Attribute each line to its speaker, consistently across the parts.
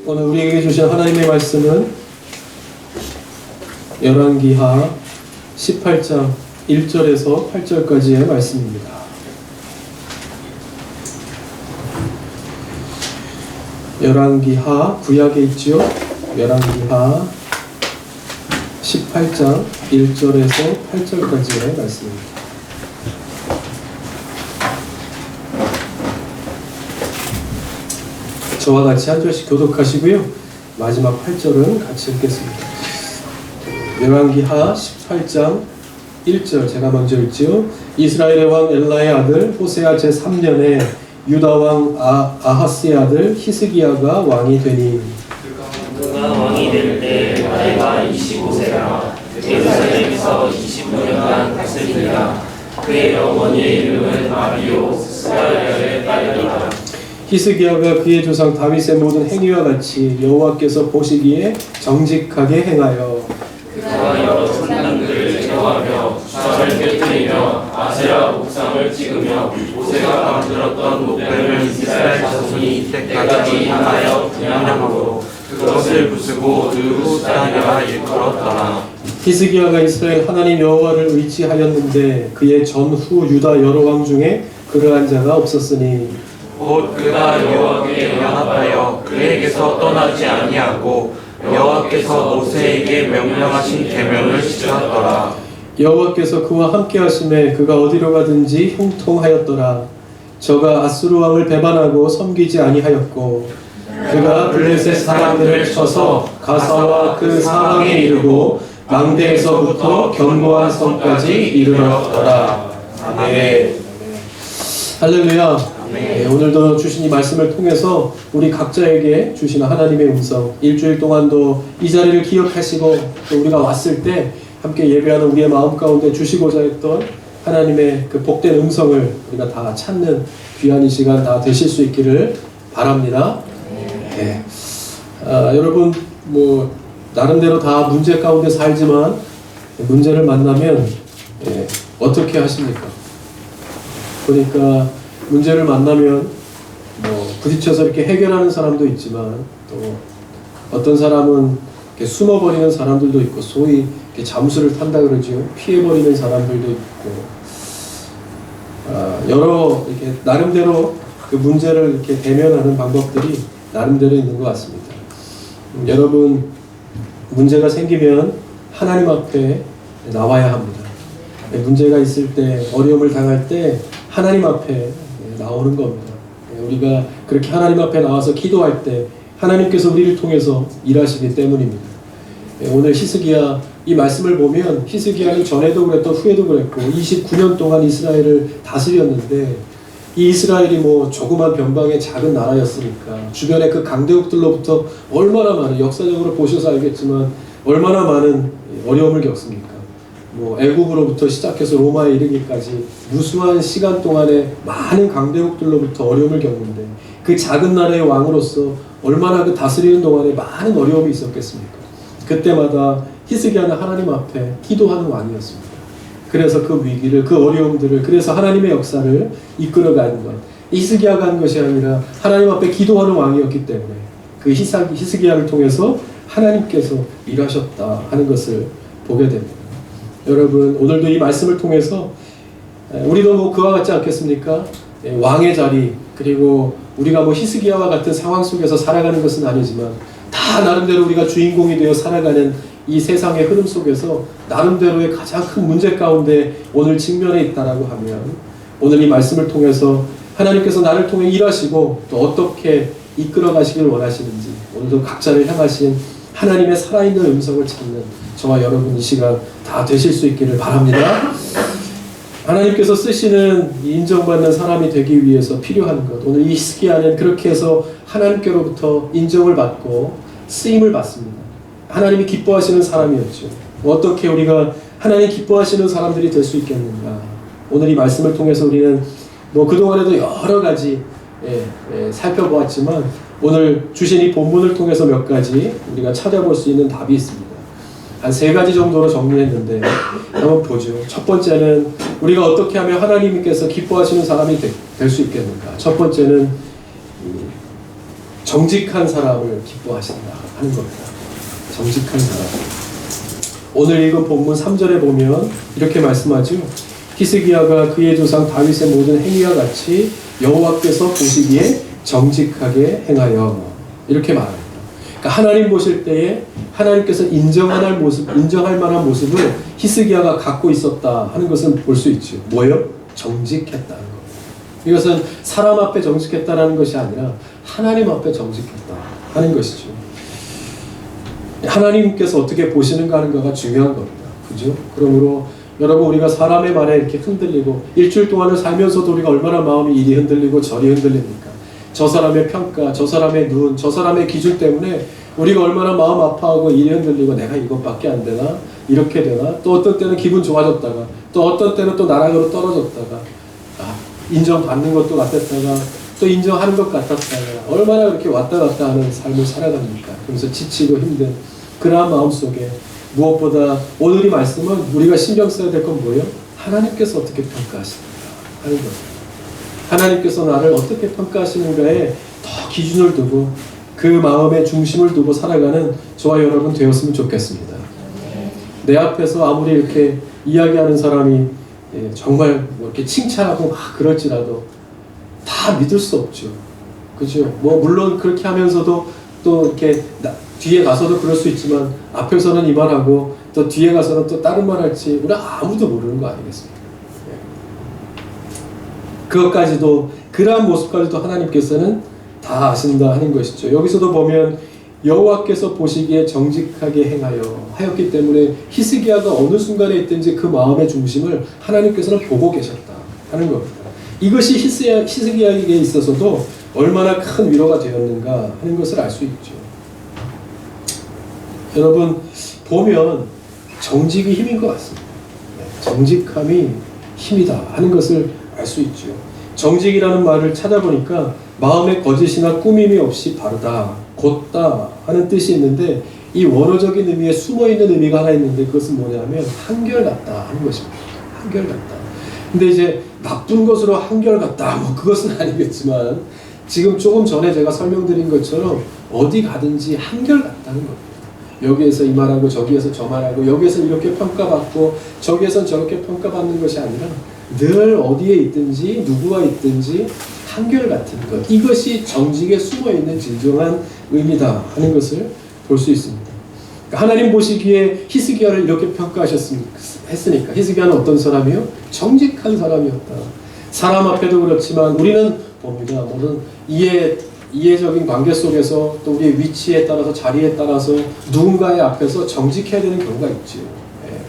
Speaker 1: 오늘 우리에게 주신 하나님의 말씀은 열왕기하 18장 1절에서 8절까지의 말씀입니다. 열왕기하 구약에 있죠. 열왕기하 18장 1절에서 8절까지의 말씀입니다. 저와 같이 한 절씩 교독하시고요. 마지막 8절은 같이 읽겠습니다. 열왕기하 18장 1절 제가 먼저 읽지요. 이스라엘의 왕 엘라의 아들 호세아 제3년에 유다 왕 아하스의 아들 히스기야가 왕이 되니
Speaker 2: 그가 왕이 될 때 나이가 25세라 예루살렘에서 25년간 다스리니라. 그의 어머니의 이름은 아비요 스가랴의 딸이라.
Speaker 1: 히스기야가 그의 조상 다윗의 모든 행위와 같이 여호와께서 보시기에 정직하게 행하여
Speaker 2: 그가 여러 산당들을 제거하며 주상을 깨뜨리며 아세라 목상을 찍으며 모세가 만들었던 목단을 이스라엘 자손이 이때까지 향하여 분양함으로 그것을 부수고 그 후 따라 일컬었더라.
Speaker 1: 히스기야가 이스라엘 하나님 여호와를 의지하였는데 그의 전후 유다 여러 왕 중에 그러한 자가 없었으니
Speaker 3: 곧 그가 여호와께 연합하여 그에게서 떠나지 아니하고 여호와께서 모세에게 명령하신 계명을 지켰더라.
Speaker 1: 여호와께서 그와 함께 하심에 그가 어디로 가든지 형통하였더라. 저가 아수르 왕을 배반하고 섬기지 아니하였고 그가 블레셋 사람들을 쳐서 가사와 그 사방에 이르고 망대에서부터 견고한 성까지 이르렀더라. 아멘. 할렐루야. 네, 오늘도 주신 이 말씀을 통해서 우리 각자에게 주시는 하나님의 음성, 일주일 동안도 이 자리를 기억하시고 또 우리가 왔을 때 함께 예배하는 우리의 마음 가운데 주시고자 했던 하나님의 그 복된 음성을 우리가 다 찾는 귀한 이 시간 다 되실 수 있기를 바랍니다. 네. 여러분 뭐 나름대로 다 문제 가운데 살지만 문제를 만나면 어떻게 하십니까? 그러니까 문제를 만나면 뭐 부딪혀서 이렇게 해결하는 사람도 있지만 또 어떤 사람은 이렇게 숨어버리는 사람들도 있고 소위 이렇게 잠수를 탄다 그러죠. 피해버리는 사람들도 있고 여러 이렇게 나름대로 그 문제를 이렇게 대면하는 방법들이 나름대로 있는 것 같습니다. 여러분 문제가 생기면 하나님 앞에 나와야 합니다. 문제가 있을 때 어려움을 당할 때 하나님 앞에 나오는 겁니다. 우리가 그렇게 하나님 앞에 나와서 기도할 때 하나님께서 우리를 통해서 일하시기 때문입니다. 오늘 히스기야 이 말씀을 보면 히스기야는 전에도 그랬고 후에도 그랬고 29년 동안 이스라엘을 다스렸는데 이 이스라엘이 뭐 조그만 변방의 작은 나라였으니까 주변에 그 강대국들로부터 얼마나 많은 역사적으로 보셔서 알겠지만 얼마나 많은 어려움을 겪습니까? 뭐 애국으로부터 시작해서 로마에 이르기까지 무수한 시간 동안에 많은 강대국들로부터 어려움을 겪는데 그 작은 나라의 왕으로서 얼마나 그 다스리는 동안에 많은 어려움이 있었겠습니까? 그때마다 히스기야는 하나님 앞에 기도하는 왕이었습니다. 그래서 그 위기를, 그 어려움들을, 그래서 하나님의 역사를 이끌어가는 것, 히스기야가 한 것이 아니라 하나님 앞에 기도하는 왕이었기 때문에 그 히스기야를 통해서 하나님께서 일하셨다 하는 것을 보게 됩니다. 여러분 오늘도 이 말씀을 통해서 우리도 뭐 그와 같지 않겠습니까? 왕의 자리 그리고 우리가 뭐 히스기야와 같은 상황 속에서 살아가는 것은 아니지만 다 나름대로 우리가 주인공이 되어 살아가는 이 세상의 흐름 속에서 나름대로의 가장 큰 문제 가운데 오늘 직면해 있다라고 하면 오늘 이 말씀을 통해서 하나님께서 나를 통해 일하시고 또 어떻게 이끌어 가시길 원하시는지 오늘도 각자를 향하신 하나님의 살아있는 음성을 찾는 저와 여러분 이 시간 다 되실 수 있기를 바랍니다. 하나님께서 쓰시는 인정받는 사람이 되기 위해서 필요한 것, 오늘 이 히스기야는 그렇게 해서 하나님께로부터 인정을 받고 쓰임을 받습니다. 하나님이 기뻐하시는 사람이었죠. 어떻게 우리가 하나님 기뻐하시는 사람들이 될 수 있겠는가? 오늘 이 말씀을 통해서 우리는 뭐 그동안에도 여러 가지 살펴보았지만 오늘 주신 이 본문을 통해서 몇 가지 우리가 찾아볼 수 있는 답이 있습니다. 한 3가지 정도로 정리했는데 한번 보죠. 첫 번째는 우리가 어떻게 하면 하나님께서 기뻐하시는 사람이 될 수 있겠는가? 첫 번째는 정직한 사람을 기뻐하신다 하는 겁니다. 정직한 사람. 오늘 읽은 본문 3절에 보면 이렇게 말씀하죠. 히스기야가 그의 조상 다윗의 모든 행위와 같이 여호와께서 보시기에 정직하게 행하여, 이렇게 말합니다. 그러니까 하나님 보실 때에 하나님께서 인정할 만한 모습을 히스기야가 갖고 있었다 하는 것은 볼 수 있죠. 뭐예요? 정직했다는 겁니다. 이것은 사람 앞에 정직했다는 것이 아니라 하나님 앞에 정직했다 하는 것이죠. 하나님께서 어떻게 보시는가 하는가가 중요한 겁니다. 그죠? 그러므로 여러분, 우리가 사람의 말에 이렇게 흔들리고 일주일 동안을 살면서도 우리가 얼마나 마음이 이리 흔들리고 저리 흔들립니까? 저 사람의 평가, 저 사람의 눈, 저 사람의 기준 때문에 우리가 얼마나 마음 아파하고 이리 흔들리고 내가 이것밖에 안 되나? 이렇게 되나? 또 어떤 때는 기분 좋아졌다가 또 어떤 때는 또 나락으로 떨어졌다가 인정받는 것도 같았다가 또 인정하는 것 같았다가 얼마나 그렇게 왔다 갔다 하는 삶을 살아갑니까? 그래서 지치고 힘든 그러한 마음속에 무엇보다 오늘 이 말씀은 우리가 신경 써야 될 건 뭐예요? 하나님께서 어떻게 평가하시는가 하는 거예요. 하나님께서 나를 어떻게 평가하시는가에 더 기준을 두고 그 마음의 중심을 두고 살아가는 저와 여러분 되었으면 좋겠습니다. 내 앞에서 아무리 이렇게 이야기하는 사람이 정말 뭐 이렇게 칭찬하고 막 그럴지라도 다 믿을 수 없죠. 그죠? 뭐 물론 그렇게 하면서도 또 이렇게 뒤에 가서도 그럴 수 있지만 앞에서는 이 말하고 또 뒤에 가서는 또 다른 말 할지 우리 아무도 모르는 거 아니겠습니까? 그것까지도, 그러한 모습까지도 하나님께서는 다 아신다 하는 것이죠. 여기서도 보면 여호와께서 보시기에 정직하게 행하여 하였기 때문에 히스기야가 어느 순간에 있든지 그 마음의 중심을 하나님께서는 보고 계셨다 하는 겁니다. 이것이 히스기야에게 있어서도 얼마나 큰 위로가 되었는가 하는 것을 알 수 있죠. 여러분, 보면 정직이 힘인 것 같습니다. 정직함이 힘이다 하는 것을 알 수 있죠. 정직이라는 말을 찾아보니까 마음의 거짓이나 꾸밈이 없이 바르다, 곧다 하는 뜻이 있는데 이 원어적인 의미에 숨어있는 의미가 하나 있는데 그것은 뭐냐면 한결같다 하는 것입니다. 한결같다. 근데 이제 나쁜 것으로 한결같다 뭐 그것은 아니겠지만 지금 조금 전에 제가 설명드린 것처럼 어디 가든지 한결같다는 겁니다. 여기에서 이 말하고 저기에서 저 말하고 여기에서 이렇게 평가받고 저기에선 저렇게 평가받는 것이 아니라 늘 어디에 있든지 누구와 있든지 한결같은 것, 이것이 정직에 숨어있는 진정한 의미다 하는 것을 볼 수 있습니다. 하나님 보시기에 히스기야를 이렇게 평가하셨으니까 히스기야는 어떤 사람이요? 정직한 사람이었다. 사람 앞에도 그렇지만 우리는 봅니다. 모든 이해적인 관계 속에서 또 우리의 위치에 따라서 자리에 따라서 누군가의 앞에서 정직해야 되는 경우가 있죠.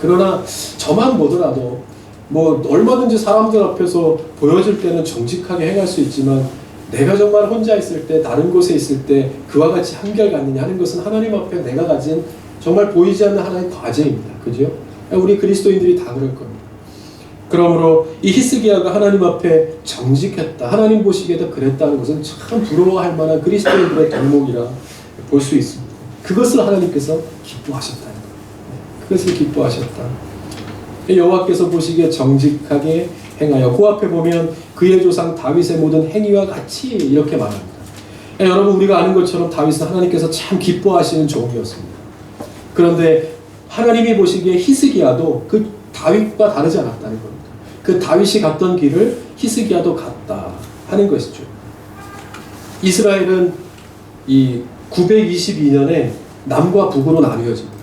Speaker 1: 그러나 저만 보더라도 뭐 얼마든지 사람들 앞에서 보여질 때는 정직하게 행할 수 있지만 내가 정말 혼자 있을 때 다른 곳에 있을 때 그와 같이 한결같느냐 하는 것은 하나님 앞에 내가 가진 정말 보이지 않는 하나의 과제입니다. 그죠? 우리 그리스도인들이 다 그럴 겁니다. 그러므로 이 히스기야가 하나님 앞에 정직했다, 하나님 보시기에도 그랬다는 것은 참 부러워할 만한 그리스도인들의 덕목이라 볼 수 있습니다. 그것을 하나님께서 기뻐하셨다는 거예요. 그것을 기뻐하셨다. 여호와께서 보시기에 정직하게 행하여, 그 앞에 보면 그의 조상 다윗의 모든 행위와 같이 이렇게 말합니다. 여러분, 우리가 아는 것처럼 다윗은 하나님께서 참 기뻐하시는 종이었습니다. 그런데 하나님이 보시기에 히스기야도 그 다윗과 다르지 않았다는 겁니다. 그 다윗이 갔던 길을 히스기야도 갔다 하는 것이죠. 이스라엘은 이 922년에 남과 북으로 나뉘어집니다.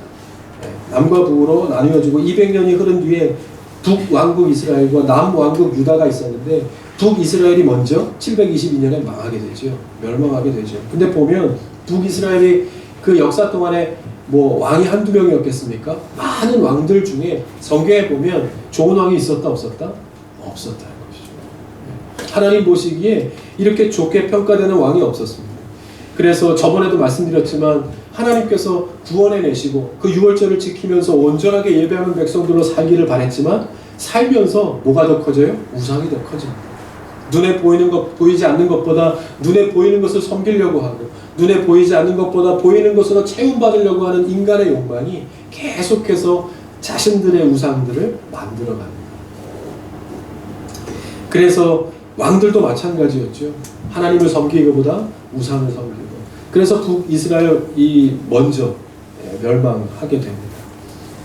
Speaker 1: 남과 북으로 나뉘어지고 200년이 흐른 뒤에 북왕국 이스라엘과 남왕국 유다가 있었는데 북이스라엘이 먼저 722년에 망하게 되죠. 멸망하게 되죠. 근데 보면 북이스라엘이 그 역사 동안에 뭐 왕이 한두 명이었겠습니까? 많은 왕들 중에 성경에 보면 좋은 왕이 있었다 없었다? 없었다는 것이죠. 하나님 보시기에 이렇게 좋게 평가되는 왕이 없었습니다. 그래서 저번에도 말씀드렸지만 하나님께서 구원해내시고 그 유월절을 지키면서 온전하게 예배하는 백성들로 살기를 바랬지만 살면서 뭐가 더 커져요? 우상이 더 커집니다. 눈에 보이는 것, 보이지 않는 것보다 눈에 보이는 것을 섬기려고 하고 눈에 보이지 않는 것보다 보이는 것으로 채움받으려고 하는 인간의 욕망이 계속해서 자신들의 우상들을 만들어갑니다. 그래서 왕들도 마찬가지였죠. 하나님을 섬기기보다 우상을 섬기고 그래서 북이스라엘이 먼저 멸망하게 됩니다.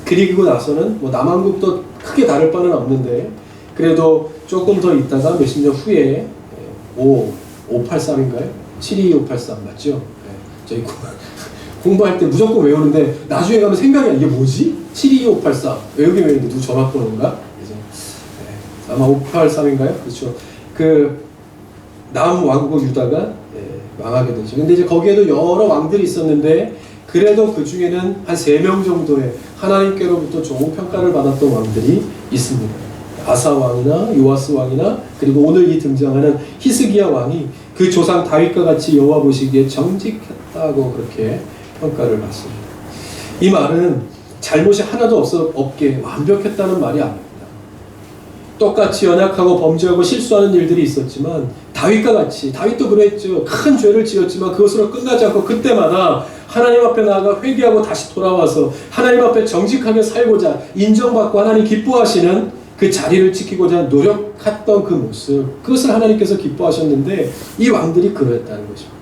Speaker 1: 그리고 나서는 뭐 남한국도 크게 다를 바는 없는데 그래도 조금 더 있다가 몇십 년 후에 583인가요? 72583 맞죠? 저희 공부할 때 무조건 외우는데 나중에 가면 생각이 안 이게 뭐지? 72583 외우긴 외우는데 누구 전화번호인가? 아마 583인가요? 그렇죠. 그 남왕국 유다가 망하게 되죠. 근데 이제 거기에도 여러 왕들이 있었는데 그래도 그 중에는 한 3명 정도의 하나님께로부터 좋은 평가를 받았던 왕들이 있습니다. 아사 왕이나 요아스 왕이나 그리고 오늘 이 등장하는 히스기야 왕이 그 조상 다윗과 같이 여호와 보시기에 정직했다고 그렇게 평가를 받습니다. 이 말은 잘못이 하나도 없게 완벽했다는 말이 아닙니다. 똑같이 연약하고 범죄하고 실수하는 일들이 있었지만 다윗과 같이 다윗도 그랬죠. 큰 죄를 지었지만 그것으로 끝나지 않고 그때마다 하나님 앞에 나아가 회개하고 다시 돌아와서 하나님 앞에 정직하게 살고자 인정받고 하나님 기뻐하시는 그 자리를 지키고자 노력했던 그 모습, 그것을 하나님께서 기뻐하셨는데 이 왕들이 그랬다는 것입니다.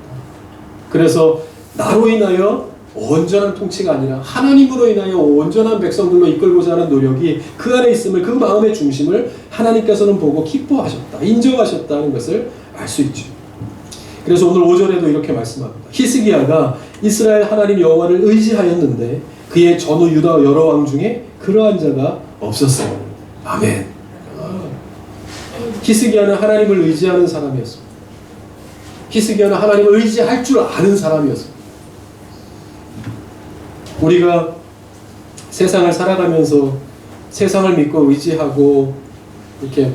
Speaker 1: 그래서 나로 인하여 온전한 통치가 아니라 하나님으로 인하여 온전한 백성들로 이끌고자 하는 노력이 그 안에 있음을, 그 마음의 중심을 하나님께서는 보고 기뻐하셨다, 인정하셨다는 것을 알 수 있죠. 그래서 오늘 5절에도 이렇게 말씀합니다. 히스기야가 이스라엘 하나님 여호와를 의지하였는데 그의 전후 유다 여러 왕 중에 그러한 자가 없었어요. 아멘. 히스기야는 하나님을 의지하는 사람이었습니다. 히스기야는 하나님을 의지할 줄 아는 사람이었습니다. 우리가 세상을 살아가면서 세상을 믿고 의지하고 이렇게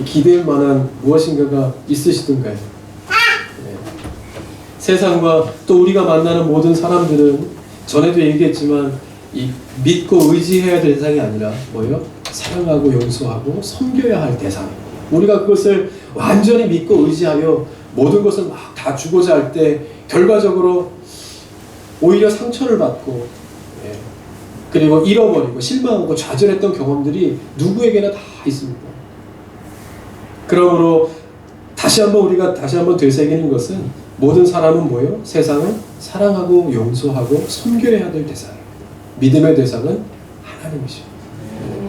Speaker 1: 기댈 만한 무엇인가가 있으시던가요? 네. 세상과 또 우리가 만나는 모든 사람들은 전에도 얘기했지만 이 믿고 의지해야 될 대상이 아니라 뭐예요? 사랑하고 용서하고 섬겨야 할 대상입니다. 우리가 그것을 완전히 믿고 의지하여 모든 것을 막 다 주고자 할 때 결과적으로 오히려 상처를 받고 그리고 잃어버리고 실망하고 좌절했던 경험들이 누구에게나 다 있습니다. 그러므로 우리가 다시 한번 되새기는 것은 모든 사람은 뭐예요? 세상을 사랑하고 용서하고 섬겨야 될 대상입니다. 믿음의 대상은 하나님이십니다.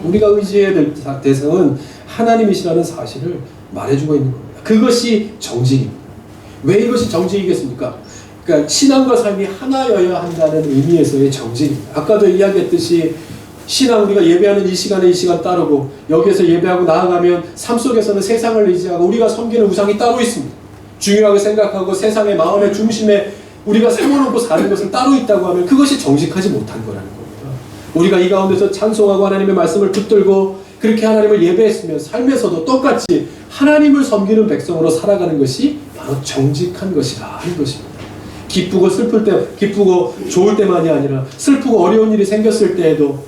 Speaker 1: 우리가 의지해야 될 대상은 하나님이시라는 사실을 말해주고 있는 겁니다. 그것이 정직입니다. 왜 이것이 정직이겠습니까? 그러니까 신앙과 삶이 하나여야 한다는 의미에서의 정직입니다. 아까도 이야기했듯이 신앙 우리가 예배하는 이 시간에 이 시간 따르고 여기에서 예배하고 나아가면 삶 속에서는 세상을 의지하고 우리가 섬기는 우상이 따로 있습니다. 중요하게 생각하고 세상의 마음의 중심에 우리가 세워놓고 사는 것은 따로 있다고 하면 그것이 정직하지 못한 거라는 겁니다. 우리가 이 가운데서 찬송하고 하나님의 말씀을 붙들고 그렇게 하나님을 예배했으면 삶에서도 똑같이 하나님을 섬기는 백성으로 살아가는 것이 바로 정직한 것이라 하는 것입니다. 기쁘고 슬플 때, 기쁘고 좋을 때만이 아니라 슬프고 어려운 일이 생겼을 때에도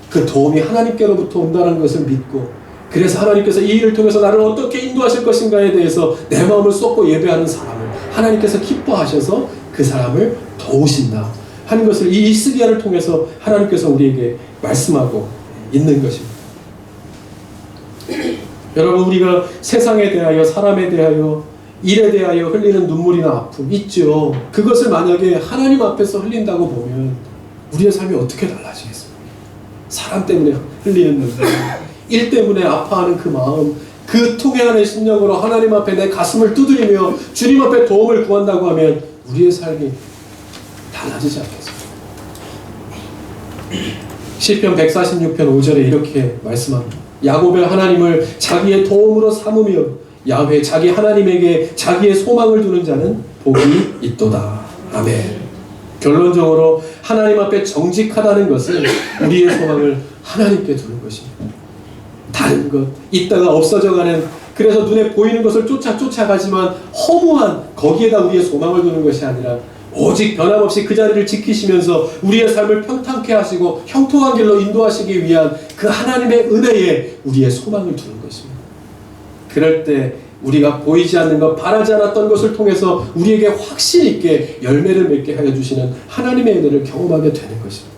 Speaker 1: 그 도움이 하나님께로부터 온다는 것을 믿고 그래서 하나님께서 이 일을 통해서 나를 어떻게 인도하실 것인가에 대해서 내 마음을 쏟고 예배하는 사람을 하나님께서 기뻐하셔서 그 사람을 도우신다 하는 것을 이 히스기야를 통해서 하나님께서 우리에게 말씀하고 있는 것입니다. 여러분 우리가 세상에 대하여 사람에 대하여 일에 대하여 흘리는 눈물이나 아픔 있죠. 그것을 만약에 하나님 앞에서 흘린다고 보면 우리의 삶이 어떻게 달라지겠습니까? 사람 때문에 흘리는 눈물, 일 때문에 아파하는 그 마음, 그 통회하는 심령으로 하나님 앞에 내 가슴을 두드리며 주님 앞에 도움을 구한다고 하면 우리의 삶이 달라지지 않겠습니까? 시편 146편 5절에 이렇게 말씀합니다. 야곱의 하나님을 자기의 도움으로 삼으며 야훼 자기 하나님에게 자기의 소망을 두는 자는 복이 있도다. 아멘. 결론적으로 하나님 앞에 정직하다는 것은 우리의 소망을 하나님께 두는 것입니다. 다른 것, 있다가 없어져가는 그래서 눈에 보이는 것을 쫓아가지만 허무한 거기에다 우리의 소망을 두는 것이 아니라 오직 변함없이 그 자리를 지키시면서 우리의 삶을 평탄케 하시고 형통한 길로 인도하시기 위한 그 하나님의 은혜에 우리의 소망을 두는 것입니다. 그럴 때 우리가 보이지 않는 것, 바라지 않았던 것을 통해서 우리에게 확신 있게 열매를 맺게 하여 주시는 하나님의 은혜를 경험하게 되는 것입니다.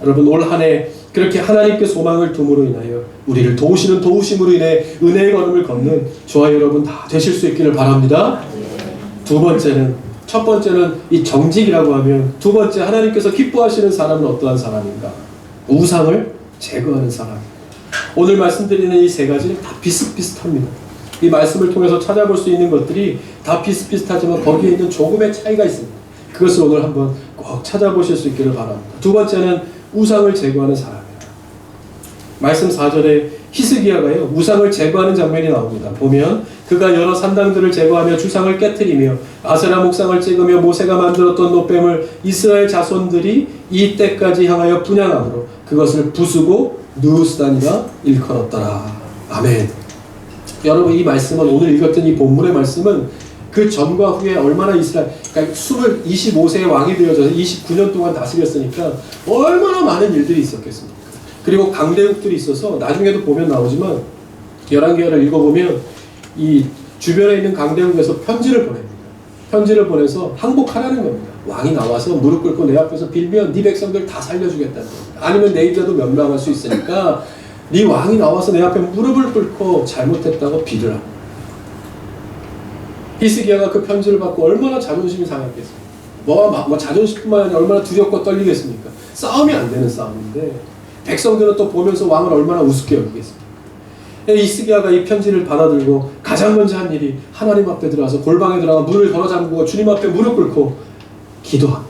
Speaker 1: 여러분 올 한 해 그렇게 하나님께 소망을 둠으로 인하여 우리를 도우시는 도우심으로 인해 은혜의 걸음을 걷는 저와 여러분 다 되실 수 있기를 바랍니다. 두 번째는 첫 번째는 이 정직이라고 하면, 두 번째 하나님께서 기뻐하시는 사람은 어떠한 사람인가? 우상을 제거하는 사람. 오늘 말씀드리는 이 세 가지는 다 비슷비슷합니다. 이 말씀을 통해서 찾아볼 수 있는 것들이 다 비슷비슷하지만 거기에 있는 조금의 차이가 있습니다. 그것을 오늘 한번 꼭 찾아보실 수 있기를 바랍니다. 두 번째는 우상을 제거하는 사람이에요. 말씀 4절에 히스기야가요, 우상을 제거하는 장면이 나옵니다. 보면 그가 여러 산당들을 제거하며 주상을 깨뜨리며 아세라 목상을 찍으며 모세가 만들었던 노뱀을 이스라엘 자손들이 이때까지 향하여 분향함으로 그것을 부수고 느우스단이라 일컬었더라. 아멘. 여러분, 이 말씀은, 오늘 읽었던 이 본문의 말씀은 그 전과 후에 얼마나 이스라엘, 그러니까 25세의 왕이 되어져서 29년 동안 다스렸으니까 얼마나 많은 일들이 있었겠습니까? 그리고 강대국들이 있어서 나중에도 보면 나오지만 열왕기하를 읽어보면 이 주변에 있는 강대국에서 편지를 보냅니다. 편지를 보내서 항복하라는 겁니다. 왕이 나와서 무릎 꿇고 내 앞에서 빌면 네 백성들 다 살려주겠다는 겁니다. 아니면 내 입자도 멸망할 수 있으니까 네 왕이 나와서 내 앞에 무릎을 꿇고 잘못했다고 빌으라. 히스기야가 그 편지를 받고 얼마나 자존심이 상했겠습니까? 뭐 자존심뿐만 아니라 얼마나 두렵고 떨리겠습니까? 싸움이 안 되는 싸움인데 백성들은 또 보면서 왕을 얼마나 우습게 여기겠습니까? 히스기야가 이 편지를 받아들고 가장 먼저 한 일이 하나님 앞에 들어가서 골방에 들어가 문을 걸어 잠그고 주님 앞에 무릎 꿇고 기도합니다.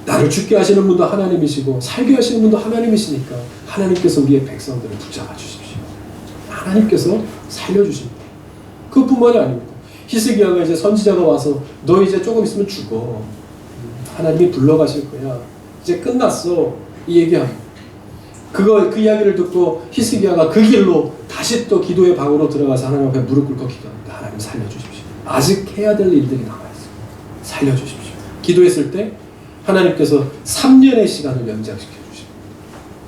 Speaker 1: 나를 죽게 하시는 분도 하나님이시고 살게 하시는 분도 하나님이시니까 하나님께서 우리의 백성들을 붙잡아 주십시오. 하나님께서 살려주십니다. 그뿐만이 아닙니다. 히스기야가 이제 선지자가 와서 너 이제 조금 있으면 죽어. 하나님이 불러가실 거야. 이제 끝났어. 이 얘기합니다. 그 이야기를 듣고 히스기야가 그 길로 다시 또 기도의 방으로 들어가서 하나님 앞에 무릎 꿇고 기도합니다. 하나님 살려주십시오. 아직 해야 될 일들이 남아있어요. 살려주십시오. 기도했을 때 하나님께서 3년의 시간을 연장시켜 주십니다.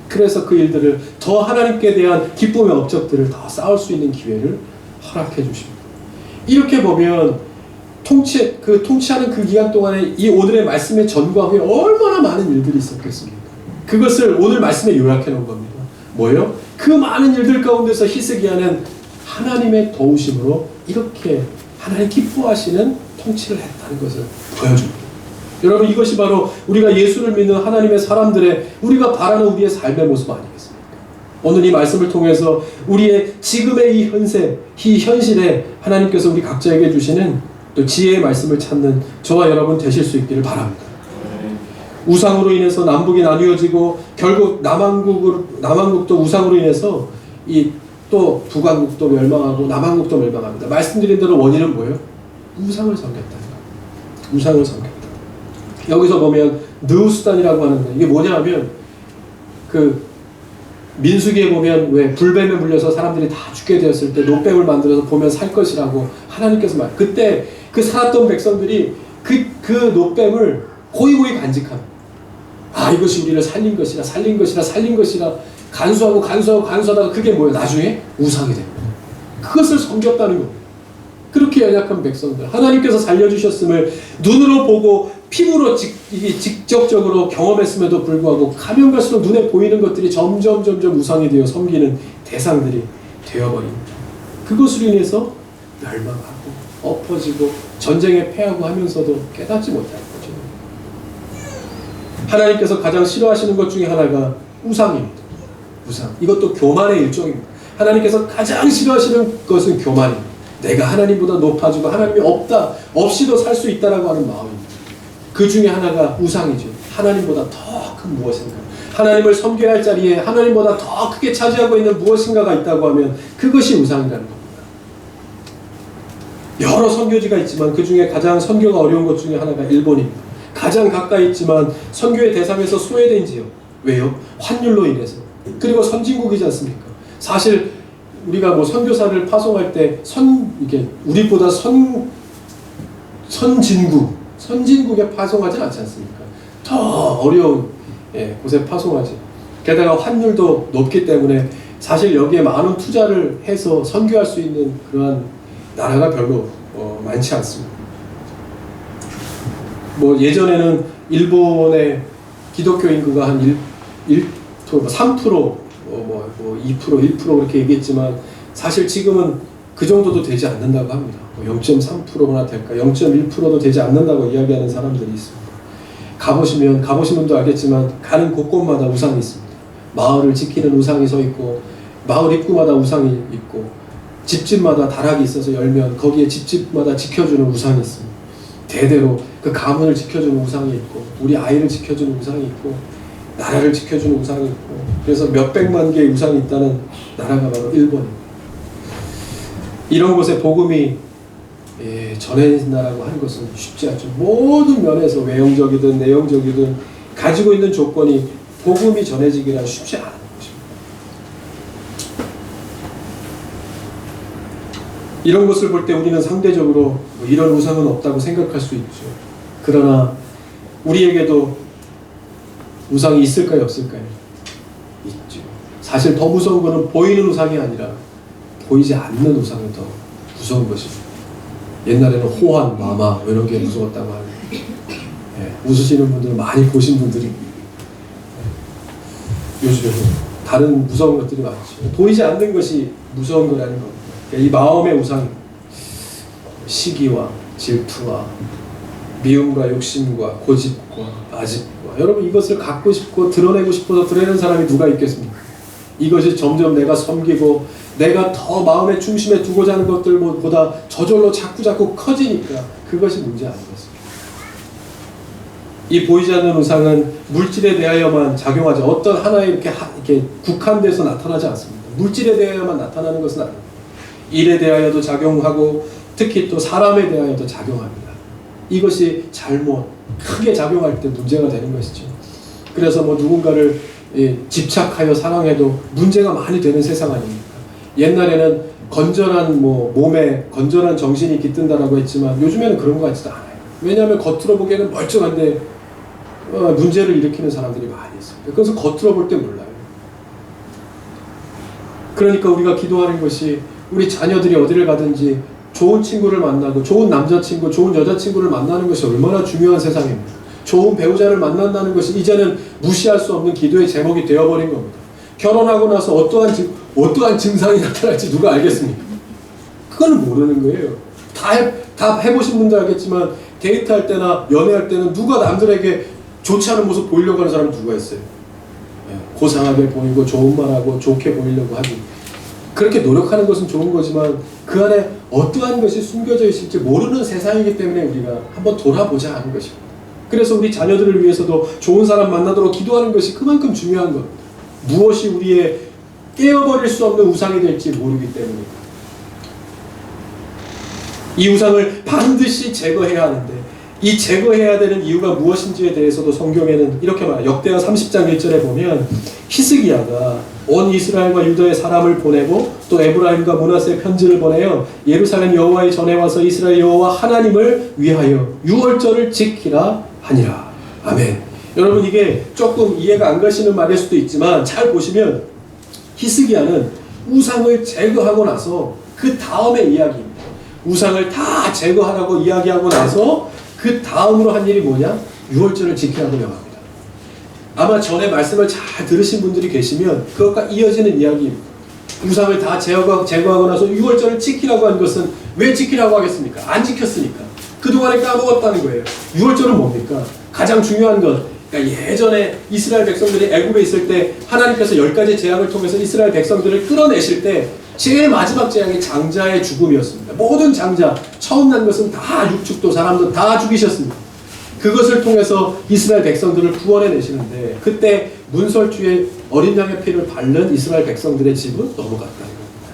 Speaker 1: 그래서 그 일들을 더 하나님께 대한 기쁨의 업적들을 더 쌓을 수 있는 기회를 허락해 주십니다. 이렇게 보면 통치하는 그 기간 동안에 이 오늘의 말씀의 전과 후에 얼마나 많은 일들이 있었겠습니까? 그것을 오늘 말씀에 요약해 놓은 겁니다. 뭐예요? 그 많은 일들 가운데서 히스기야는 하나님의 도우심으로 이렇게 하나님 기뻐하시는 통치를 했다는 것을 보여줍니다. 여러분, 이것이 바로 우리가 예수를 믿는 하나님의 사람들의, 우리가 바라는 우리의 삶의 모습 아니겠습니까? 오늘 이 말씀을 통해서 우리의 지금의 이 현실에 하나님께서 우리 각자에게 주시는 또 지혜의 말씀을 찾는 저와 여러분 되실 수 있기를 바랍니다. 우상으로 인해서 남북이 나뉘어지고 결국 남한국도 우상으로 인해서 또 북한국도 멸망하고 남한국도 멸망합니다. 말씀드린 대로 원인은 뭐예요? 우상을 섬겼다는 거예요. 우상을 섬겼다. 여기서 보면 느우스단이라고 하는데 이게 뭐냐 하면 그 민수기에 보면 왜 불뱀에 물려서 사람들이 다 죽게 되었을 때 노뱀을 만들어서 보면 살 것이라고 하나님께서 그때 그 살았던 백성들이 그 노뱀을 고이고이 간직합니다. 이것이 우리를 살린 것이라 간수하다가 그게 뭐예요? 나중에 우상이 됩니다. 그것을 섬겼다는 겁니다. 그렇게 연약한 백성들 하나님께서 살려주셨음을 눈으로 보고 피부로 직접적으로 경험했음에도 불구하고 가면 갈수록 눈에 보이는 것들이 점점 우상이 되어 섬기는 대상들이 되어버립니다. 그것으로 인해서 멸망하고 엎어지고 전쟁에 패하고 하면서도 깨닫지 못할 거죠. 하나님께서 가장 싫어하시는 것 중에 하나가 우상입니다. 우상. 이것도 교만의 일종입니다. 하나님께서 가장 싫어하시는 것은 교만입니다. 내가 하나님보다 높아지고 하나님이 없이도 살 수 있다라고 하는 마음입니다. 그 중에 하나가 우상이죠. 하나님보다 더 큰 무엇인가. 하나님을 섬겨야 할 자리에 하나님보다 더 크게 차지하고 있는 무엇인가가 있다고 하면 그것이 우상이라는 겁니다. 여러 선교지가 있지만 그 중에 가장 선교가 어려운 것 중에 하나가 일본입니다. 가장 가까이 있지만 선교의 대상에서 소외된 지역. 왜요? 환율로 인해서. 그리고 선진국이지 않습니까? 사실 우리가 뭐 선교사를 파송할 때 우리보다 선진국에 파송하지 않지 않습니까? 더 어려운 곳에 파송하지. 게다가 환율도 높기 때문에 사실 여기에 많은 투자를 해서 선교할 수 있는 그러한 나라가 별로 많지 않습니다. 뭐 예전에는 일본의 기독교 인구가 한 3%, 2%, 1% 그렇게 얘기했지만 사실 지금은 그 정도도 되지 않는다고 합니다. 0.3%나 될까 0.1%도 되지 않는다고 이야기하는 사람들이 있습니다. 가보신 분도 알겠지만 가는 곳곳마다 우상이 있습니다. 마을을 지키는 우상이 서 있고 마을 입구마다 우상이 있고 집집마다 다락이 있어서 열면 거기에 집집마다 지켜주는 우상이 있습니다. 대대로 그 가문을 지켜주는 우상이 있고 우리 아이를 지켜주는 우상이 있고 나라를 지켜주는 우상이 있고 그래서 몇백만 개의 우상이 있다는 나라가 바로 일본입니다. 이런 곳에 복음이 전해진다라고 하는 것은 쉽지 않죠. 모든 면에서 외형적이든 내용적이든 가지고 있는 조건이 복음이 전해지기란 쉽지 않은 것입니다. 이런 것을 볼 때 우리는 상대적으로 이런 우상은 없다고 생각할 수 있죠. 그러나 우리에게도 우상이 있을까요, 없을까요? 있죠. 사실 더 무서운 것은 보이는 우상이 아니라 보이지 않는 우상이 더 무서운 것입니다. 옛날에는 호환, 마마 이런 게 무서웠다고 하는 웃으시는 분들은 많이 보신 분들이 요즘에는 다른 무서운 것들이 많죠. 보이지 않는 것이 무서운 거라는 겁니다. 이 마음의 우상, 시기와 질투와 미움과 욕심과 고집과 아집과 여러분 이것을 갖고 싶고 드러내고 싶어서 드러내는 사람이 누가 있겠습니까? 이것이 점점 내가 섬기고 내가 더 마음의 중심에 두고자 하는 것들보다 저절로 자꾸 커지니까 그것이 문제 아니겠습니까? 이 보이지 않는 우상은 물질에 대하여만 작용하지 어떤 하나에 이렇게 국한돼서 나타나지 않습니다. 물질에 대하여만 나타나는 것은 아닙니다. 일에 대하여도 작용하고 특히 또 사람에 대하여도 작용합니다. 이것이 잘못 크게 작용할 때 문제가 되는 것이죠. 그래서 누군가를 집착하여 사랑해도 문제가 많이 되는 세상 아닙니까? 옛날에는 건전한 몸에 건전한 정신이 깃든다라고 했지만 요즘에는 그런 것 같지도 않아요. 왜냐하면 겉으로 보기에는 멀쩡한데 문제를 일으키는 사람들이 많이 있습니다. 그래서 겉으로 볼 때 몰라요. 그러니까 우리가 기도하는 것이 우리 자녀들이 어디를 가든지 좋은 친구를 만나고 좋은 남자친구, 좋은 여자친구를 만나는 것이 얼마나 중요한 세상입니다. 좋은 배우자를 만난다는 것이 이제는 무시할 수 없는 기도의 제목이 되어버린 겁니다. 결혼하고 나서 어떠한 증상이 나타날지 누가 알겠습니까? 그건 모르는 거예요. 다 해보신 분들 알겠지만 데이트할 때나 연애할 때는 누가 남들에게 좋지 않은 모습 보이려고 하는 사람이 누가 있어요? 고상하게 보이고 좋은 말하고 좋게 보이려고 하고 그렇게 노력하는 것은 좋은 거지만 그 안에 어떠한 것이 숨겨져 있을지 모르는 세상이기 때문에 우리가 한번 돌아보자 하는 것입니다. 그래서 우리 자녀들을 위해서도 좋은 사람 만나도록 기도하는 것이 그만큼 중요한 겁니다. 무엇이 우리의 깨어버릴 수 없는 우상이 될지 모르기 때문입니다. 이 우상을 반드시 제거해야 하는데 이 제거해야 되는 이유가 무엇인지에 대해서도 성경에는 이렇게 말해요. 역대하 30장 1절에 보면 히스기야가 온 이스라엘과 유다의 사람을 보내고 또 에브라임과 므낫세의 편지를 보내어 예루살렘 여호와의 전에 와서 이스라엘 여호와 하나님을 위하여 유월절을 지키라 하니라. 아멘. 여러분 이게 조금 이해가 안 가시는 말일 수도 있지만 잘 보시면 히스기야는 우상을 제거하고 나서 그 다음의 이야기입니다. 우상을 다 제거하라고 이야기하고 나서 그 다음으로 한 일이 뭐냐? 유월절을 지키라고 명합니다. 아마 전에 말씀을 잘 들으신 분들이 계시면 그것과 이어지는 이야기입니다. 우상을 다 제거하고 나서 유월절을 지키라고 한 것은 왜 지키라고 하겠습니까? 안 지켰으니까. 그동안에 까먹었다는 거예요. 유월절은 뭡니까? 가장 중요한 것. 그러니까 예전에 이스라엘 백성들이 애굽에 있을 때 하나님께서 10가지 재앙을 통해서 이스라엘 백성들을 끌어내실 때 제일 마지막 재앙이 장자의 죽음이었습니다. 모든 장자, 처음 난 것은 다 육축도 사람도 다 죽이셨습니다. 그것을 통해서 이스라엘 백성들을 구원해 내시는데 그때 문설주에 어린 양의 피를 바른 이스라엘 백성들의 집은 넘어갔다는 겁니다.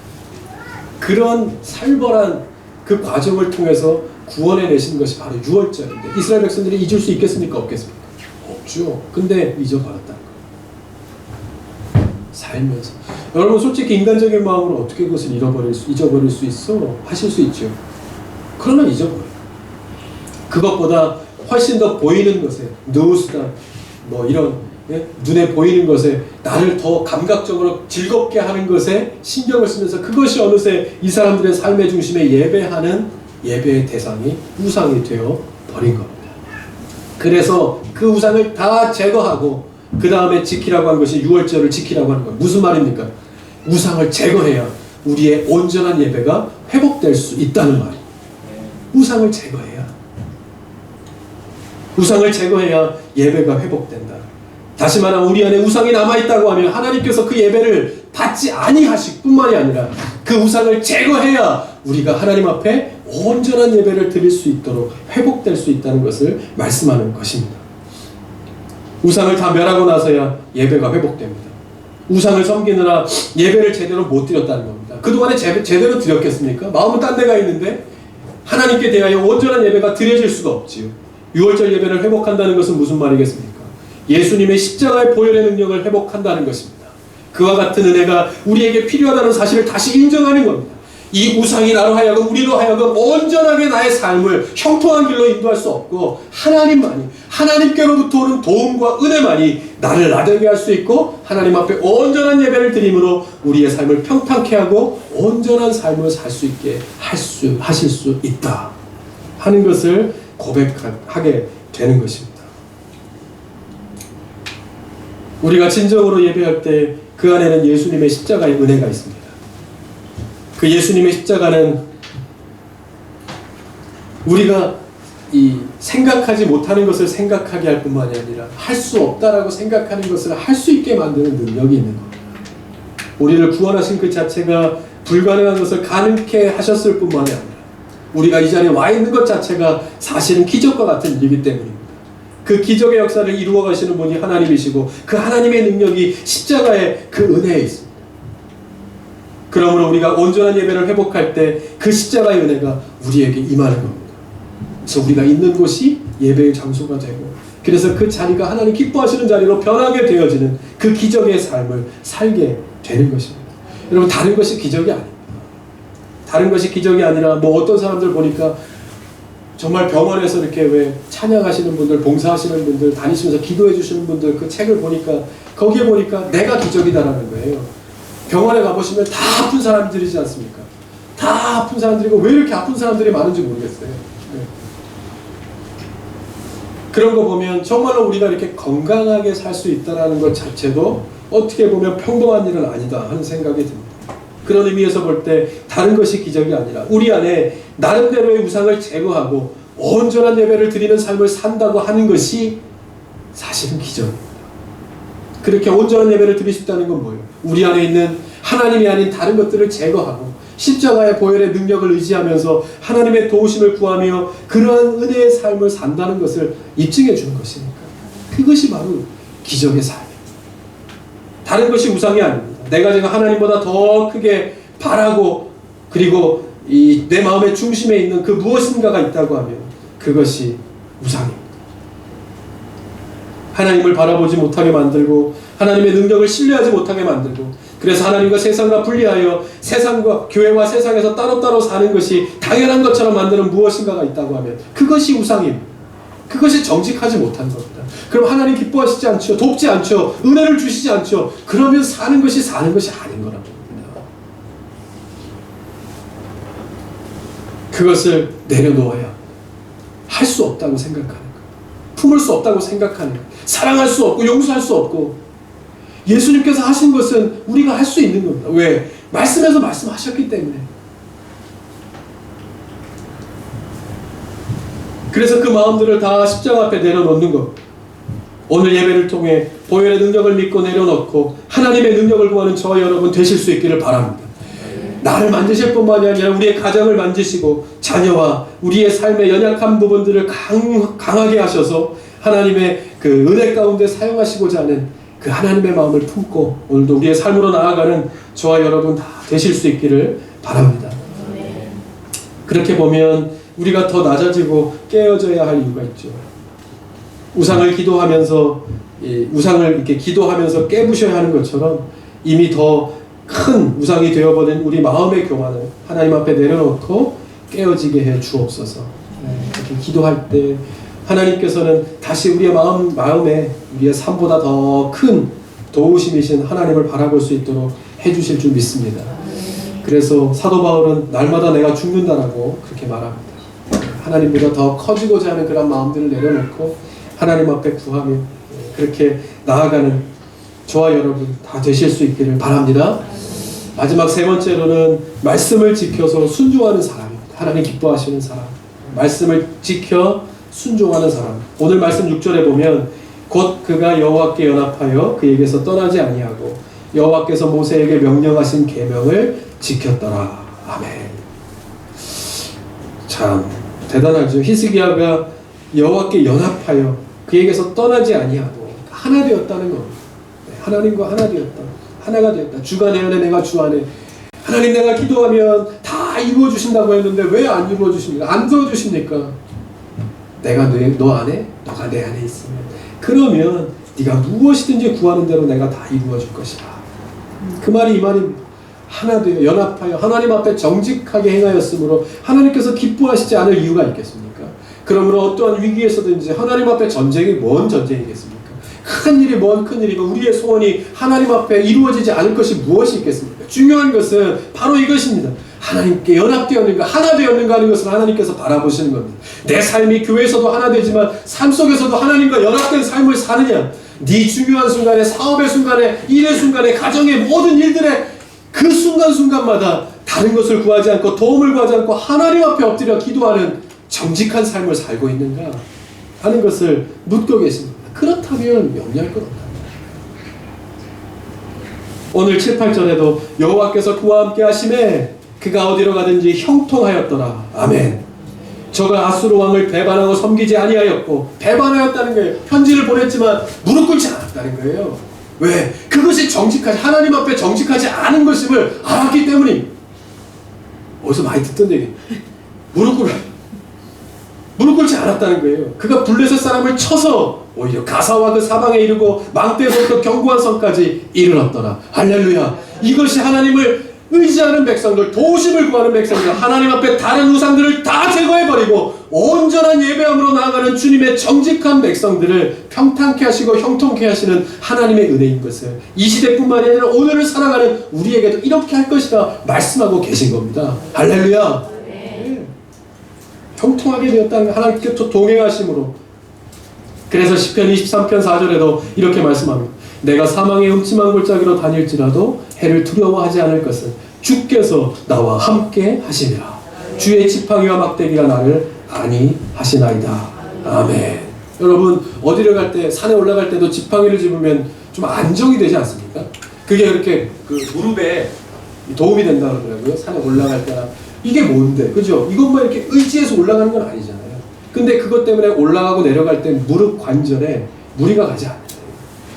Speaker 1: 그런 살벌한 그 과정을 통해서 구원해 내신 것이 바로 유월절인데 이스라엘 백성들이 잊을 수 있겠습니까? 없겠습니까? 없죠. 근데 잊어버렸다는 거예요. 살면서. 여러분 솔직히 인간적인 마음으로 어떻게 그것을 잊어버릴 수 있어? 하실 수 있죠. 그러나 잊어버려요. 그것보다 훨씬 더 보이는 것에 누수다 이런 눈에 보이는 것에 나를 더 감각적으로 즐겁게 하는 것에 신경을 쓰면서 그것이 어느새 이 사람들의 삶의 중심에 예배하는 예배의 대상이 우상이 되어 버린 겁니다. 그래서 그 우상을 다 제거하고 그 다음에 지키라고 한 것이 유월절을 지키라고 하는 거예요. 무슨 말입니까? 우상을 제거해야 우리의 온전한 예배가 회복될 수 있다는 말이에요. 우상을 제거해야. 우상을 제거해야 예배가 회복된다. 다시 말하면 우리 안에 우상이 남아있다고 하면 하나님께서 그 예배를 받지 아니하실 뿐만이 아니라 그 우상을 제거해야 우리가 하나님 앞에 온전한 예배를 드릴 수 있도록 회복될 수 있다는 것을 말씀하는 것입니다. 우상을 다 멸하고 나서야 예배가 회복됩니다. 우상을 섬기느라 예배를 제대로 못 드렸다는 겁니다. 그동안에 제대로 드렸겠습니까? 마음은 딴 데가 있는데 하나님께 대하여 온전한 예배가 드려질 수가 없지요. 유월절 예배를 회복한다는 것은 무슨 말이겠습니까? 예수님의 십자가의 보혈의 능력을 회복한다는 것입니다. 그와 같은 은혜가 우리에게 필요하다는 사실을 다시 인정하는 겁니다. 이 우상이 나로 하여금 우리로 하여금 온전하게 나의 삶을 형통한 길로 인도할 수 없고 하나님만이, 하나님께로부터 오는 도움과 은혜만이 나를 나되게 할 수 있고 하나님 앞에 온전한 예배를 드림으로 우리의 삶을 평탄케 하고 온전한 삶을 살 수 있게 하실 수 있다 하는 것을 고백하게 되는 것입니다. 우리가 진정으로 예배할 때 그 안에는 예수님의 십자가의 은혜가 있습니다. 그 예수님의 십자가는 우리가 생각하지 못하는 것을 생각하게 할 뿐만이 아니라 할 수 없다라고 생각하는 것을 할 수 있게 만드는 능력이 있는 겁니다. 우리를 구원하신 그 자체가 불가능한 것을 가능케 하셨을 뿐만이 아니라 우리가 이 자리에 와 있는 것 자체가 사실은 기적과 같은 일이기 때문입니다. 그 기적의 역사를 이루어 가시는 분이 하나님이시고 그 하나님의 능력이 십자가의 그 은혜에 있습니다. 그러므로 우리가 온전한 예배를 회복할 때 그 십자가의 은혜가 우리에게 임하는 겁니다. 그래서 우리가 있는 곳이 예배의 장소가 되고 그래서 그 자리가 하나님 기뻐하시는 자리로 변하게 되어지는 그 기적의 삶을 살게 되는 것입니다. 여러분 다른 것이 기적이 아닙니다. 다른 것이 기적이 아니라 뭐 어떤 사람들 보니까 정말 병원에서 이렇게 왜 찬양하시는 분들, 봉사하시는 분들, 다니시면서 기도해 주시는 분들 그 책을 보니까 거기에 보니까 내가 기적이다라는 거예요. 병원에 가보시면 다 아픈 사람들이지 않습니까? 다 아픈 사람들이고 왜 이렇게 아픈 사람들이 많은지 모르겠어요. 네. 그런 거 보면 정말로 우리가 이렇게 건강하게 살 수 있다는 것 자체도 어떻게 보면 평범한 일은 아니다 하는 생각이 듭니다. 그런 의미에서 볼 때 다른 것이 기적이 아니라 우리 안에 나름대로의 우상을 제거하고 온전한 예배를 드리는 삶을 산다고 하는 것이 사실은 기적입니다. 그렇게 온전한 예배를 드릴 수 있다는 건 뭐예요? 우리 안에 있는 하나님이 아닌 다른 것들을 제거하고 십자가의 보혈의 능력을 의지하면서 하나님의 도우심을 구하며 그러한 은혜의 삶을 산다는 것을 입증해 주는 것이니까 그것이 바로 기적의 삶입니다. 다른 것이 우상이 아닙니다. 내가 지금 하나님보다 더 크게 바라고 그리고 내 마음의 중심에 있는 그 무엇인가가 있다고 하면 그것이 우상입니다. 하나님을 바라보지 못하게 만들고 하나님의 능력을 신뢰하지 못하게 만들고 그래서 하나님과 세상과 분리하여 세상과 교회와 세상에서 따로따로 사는 것이 당연한 것처럼 만드는 무엇인가가 있다고 하면 그것이 우상입니다. 그것이 정직하지 못한 겁니다. 그럼 하나님 기뻐하시지 않죠. 돕지 않죠. 은혜를 주시지 않죠. 그러면 사는 것이 아닌 거라고 봅니다. 그것을 내려놓아야 할 수 없다고 생각하는 거예요. 품을 수 없다고 생각하는 거예요. 사랑할 수 없고 용서할 수 없고 예수님께서 하신 것은 우리가 할 수 있는 겁니다. 왜? 말씀에서 말씀하셨기 때문에. 그래서 그 마음들을 다 십자가 앞에 내려놓는 것. 오늘 예배를 통해 보혈의 능력을 믿고 내려놓고 하나님의 능력을 구하는 저와 여러분 되실 수 있기를 바랍니다. 나를 만드실 뿐만이 아니라 우리의 가정을 만지시고 자녀와 우리의 삶의 연약한 부분들을 강하게 하셔서 하나님의 그 은혜 가운데 사용하시고자 하는 그 하나님의 마음을 품고 오늘도 우리의 삶으로 나아가는 저와 여러분 다 되실 수 있기를 바랍니다. 그렇게 보면 우리가 더 낮아지고 깨어져야 할 이유가 있죠. 우상을 기도하면서 우상을 이렇게 기도하면서 깨부셔야 하는 것처럼 이미 더 큰 우상이 되어버린 우리 마음의 교만을 하나님 앞에 내려놓고 깨어지게 해 주옵소서. 이렇게 기도할 때 하나님께서는 다시 우리의 마음에 우리의 삶보다 더 큰 도우심이신 하나님을 바라볼 수 있도록 해주실 줄 믿습니다. 그래서 사도 바울은 날마다 내가 죽는다라고 그렇게 말합니다. 하나님보다 더 커지고자 하는 그런 마음들을 내려놓고 하나님 앞에 구하며 그렇게 나아가는 저와 여러분 다 되실 수 있기를 바랍니다. 마지막 세 번째로는 말씀을 지켜서 순종하는 사람입니다. 하나님 기뻐하시는 사람. 말씀을 지켜 순종하는 사람. 오늘 말씀 6절에 보면 곧 그가 여호와께 연합하여 그에게서 떠나지 아니하고 여호와께서 모세에게 명령하신 계명을 지켰더라. 아멘. 참 대단하죠. 히스기야가 여호와께 연합하여 그에게서 떠나지 아니하고 하나 되었다는 겁니다. 하나님과 하나 되었다. 하나가 되었다. 주가 내 안에 내가 주 안에. 하나님 내가 기도하면 다 이루어 주신다고 했는데 왜 안 이루어 주십니까? 안 도와 주십니까? 내가 너 안에, 너가 내 안에 있으면 그러면 네가 무엇이든지 구하는 대로 내가 다 이루어 줄 것이다. 그 말이 이 말입니다. 하나 되어 연합하여 하나님 앞에 정직하게 행하였으므로 하나님께서 기뻐하시지 않을 이유가 있겠습니까? 그러므로 어떠한 위기에서든지 하나님 앞에 전쟁이 뭔 전쟁이겠습니까? 큰 일이 뭔 큰 일이고 우리의 소원이 하나님 앞에 이루어지지 않을 것이 무엇이 있겠습니까? 중요한 것은 바로 이것입니다. 하나님께 연합되었는가 하나 되었는가 하는 것을 하나님께서 바라보시는 겁니다. 내 삶이 교회에서도 하나 되지만 삶 속에서도 하나님과 연합된 삶을 사느냐, 네 중요한 순간에, 사업의 순간에, 일의 순간에, 가정의 모든 일들의 그 순간순간마다 다른 것을 구하지 않고 도움을 구하지 않고 하나님 앞에 엎드려 기도하는 정직한 삶을 살고 있는가 하는 것을 묻고 계십니다. 그렇다면 염려할 것 없다. 오늘 7, 8절에도 여호와께서 그와 함께 하심에 그가 어디로 가든지 형통하였더라. 아멘. 저가 아수르 왕을 배반하고 섬기지 아니하였고, 배반하였다는 거예요. 편지를 보냈지만 무릎 꿇지 않았다는 거예요. 왜? 그것이 정직하지, 하나님 앞에 정직하지 않은 것임을 알았기 때문입니다. 어디서 많이 듣던 얘기. 무릎 꿇지 않았다는 거예요. 그가 블레셋 사람을 쳐서 오히려 가사와 그 사방에 이르고 망대에서부터 견고한 성까지 이르렀더라. 할렐루야. 이것이 하나님을 의지하는 백성들, 도우심을 구하는 백성들, 하나님 앞에 다른 우상들을 다 제거해버리고 온전한 예배함으로 나아가는 주님의 정직한 백성들을 평탄케 하시고 형통케 하시는 하나님의 은혜인 것을 이 시대뿐만이 아니라 오늘을 살아가는 우리에게도 이렇게 할 것이라 말씀하고 계신 겁니다. 할렐루야. 네. 형통하게 되었다는 하나님께 동행하심으로. 그래서 시편 23편 4절에도 이렇게 말씀합니다. 내가 사망의 음침한 골짜기로 다닐지라도 해를 두려워하지 않을 것은 주께서 나와 함께 하시리라. 주의 지팡이와 막대기가 나를 안위하시나이다. 아멘. 여러분 어디를 갈 때, 산에 올라갈 때도 지팡이를 집으면 좀 안정이 되지 않습니까? 그게 그렇게 그 무릎에 도움이 된다 그러더라고요. 산에 올라갈 때나. 이게 뭔데? 그죠? 이것만 이렇게 의지해서 올라가는 건 아니잖아요. 근데 그것 때문에 올라가고 내려갈 때 무릎 관절에 무리가 가지 않아요.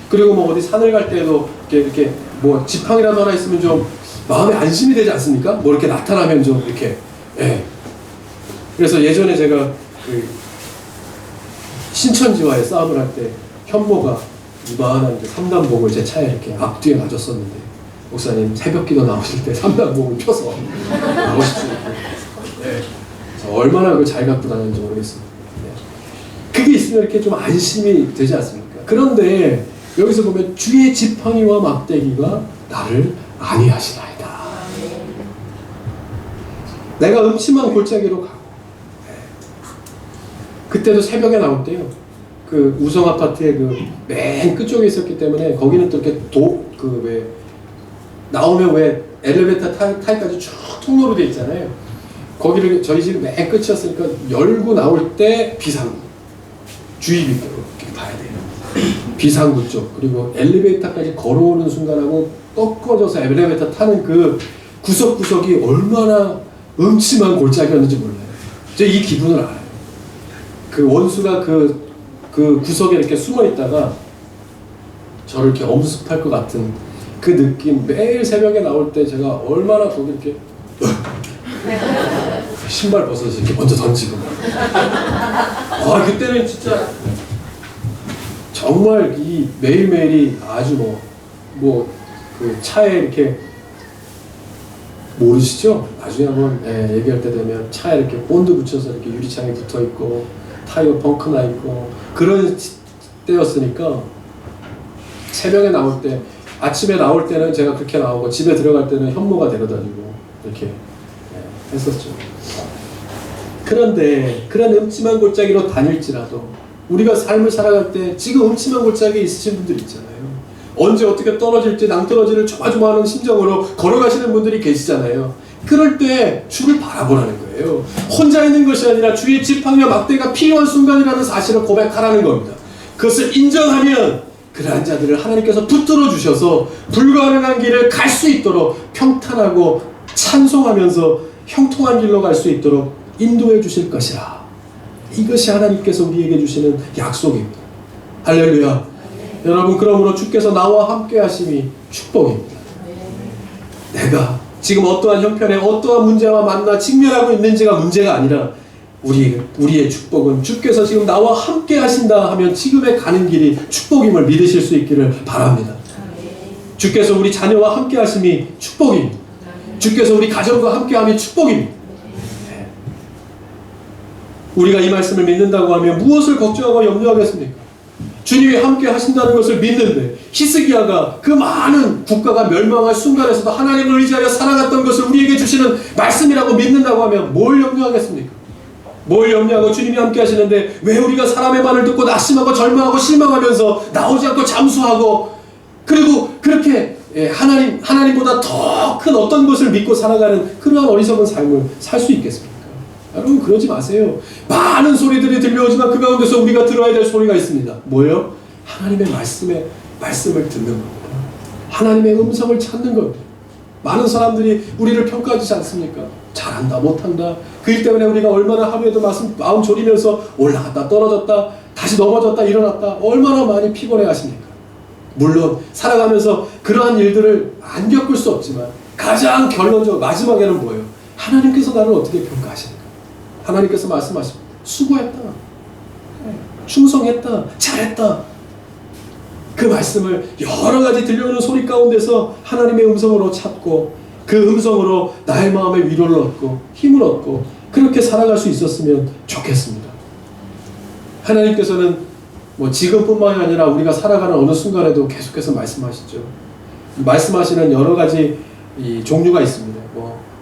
Speaker 1: 그리고 뭐 어디 산을 갈 때도 이렇게 뭐 지팡이라도 하나 있으면 좀 마음에 안심이 되지 않습니까? 뭐 이렇게 나타나면 좀 이렇게. 예. 그래서 예전에 제가 그 신천지와의 싸움을 할 때 현모가 이만한 3단봉을 제 차에 이렇게 앞뒤에 놔줬었는데 목사님 새벽기도 나오실 때 3단봉을 펴서 나오십시오. 네. 얼마나 그걸 잘 갖고 다녔는지 모르겠습니다. 네. 그게 있으면 이렇게 좀 안심이 되지 않습니까? 그런데 여기서 보면 주의 지팡이와 막대기가 나를 안위하시나이다. 내가 음침한 골짜기로 가고. 네. 그때도 새벽에 나올 때요. 그 우성 아파트의 그 맨 끝쪽에 있었기 때문에 거기는 또 이렇게 왜 나오면 왜 엘리베이터 타기까지 쭉 통로로 돼 있잖아요. 거기를 저희 집 맨 끝이었으니까 열고 나올 때 비상구 주의비 이렇게 봐야 돼요. 비상구 쪽 그리고 엘리베이터까지 걸어오는 순간하고 꺾어져서 엘리베이터 타는 그 구석구석이 얼마나 음침한 골짜기였는지 몰라요. 제가 이 기분을 알아요. 그 원수가 그 구석에 이렇게 숨어 있다가 저를 이렇게 엄습할 것 같은 그 느낌. 매일 새벽에 나올 때 제가 얼마나 거기 이렇게 신발 벗어서 이렇게 먼저 던지고. 그때는 진짜 정말 이 매일매일이 아주 그 차에 이렇게 모르시죠? 나중에 한번 얘기할 때 되면 차에 이렇게 본드 붙여서 이렇게 유리창에 붙어 있고 타이어 펑크 나 있고 그런 때였으니까 새벽에 나올 때, 아침에 나올 때는 제가 그렇게 나오고 집에 들어갈 때는 현모가 데려다주고 이렇게 했었죠. 그런데 그런 음침한 골짜기로 다닐지라도 우리가 삶을 살아갈 때 지금 음침한 골짜기에 있으신 분들 있잖아요. 언제 어떻게 떨어질지 낭떠러지를 조마조마하는 심정으로 걸어가시는 분들이 계시잖아요. 그럴 때 주를 바라보라는 거예요. 혼자 있는 것이 아니라 주의 지팡이와 막대가 필요한 순간이라는 사실을 고백하라는 겁니다. 그것을 인정하면 그러한 자들을 하나님께서 붙들어 주셔서 불가능한 길을 갈 수 있도록 평탄하고 찬송하면서 형통한 길로 갈 수 있도록 인도해 주실 것이라. 이것이 하나님께서 우리에게 주시는 약속입니다. 할렐루야. 여러분, 그러므로 주께서 나와 함께 하심이 축복입니다. 내가 지금 어떠한 형편에 어떠한 문제와 만나 직면하고 있는지가 문제가 아니라 우리의 축복은 주께서 지금 나와 함께 하신다 하면 지금의 가는 길이 축복임을 믿으실 수 있기를 바랍니다. 주께서 우리 자녀와 함께 하심이 축복입니다. 주께서 우리 가정과 함께 함이 축복입니다. 우리가 이 말씀을 믿는다고 하면 무엇을 걱정하고 염려하겠습니까? 주님이 함께 하신다는 것을 믿는데 히스기야가 그 많은 국가가 멸망할 순간에서도 하나님을 의지하여 살아갔던 것을 우리에게 주시는 말씀이라고 믿는다고 하면 뭘 염려하겠습니까? 뭘 염려하고 주님이 함께 하시는데 왜 우리가 사람의 말을 듣고 낙심하고 절망하고 실망하면서 나오지 않고 잠수하고 그리고 그렇게 하나님보다 더 큰 어떤 것을 믿고 살아가는 그러한 어리석은 삶을 살 수 있겠습니까? 여러분, 그러지 마세요. 많은 소리들이 들려오지만 그 가운데서 우리가 들어야 될 소리가 있습니다. 뭐예요? 하나님의 말씀을 듣는 겁니다. 하나님의 음성을 찾는 겁니다. 많은 사람들이 우리를 평가하지 않습니까? 잘한다, 못한다. 그 일 때문에 우리가 얼마나 하루에도 마음 졸이면서 올라갔다 떨어졌다 다시 넘어졌다 일어났다 얼마나 많이 피곤해 하십니까? 물론 살아가면서 그러한 일들을 안 겪을 수 없지만 가장 결론적으로 마지막에는 뭐예요? 하나님께서 나를 어떻게 평가하시는가? 하나님께서 말씀하십니다. 수고했다, 충성했다, 잘했다. 그 말씀을 여러 가지 들려오는 소리 가운데서 하나님의 음성으로 찾고 그 음성으로 나의 마음에 위로를 얻고 힘을 얻고 그렇게 살아갈 수 있었으면 좋겠습니다. 하나님께서는 지금뿐만이 아니라 우리가 살아가는 어느 순간에도 계속해서 말씀하시죠. 말씀하시는 여러 가지 종류가 있습니다.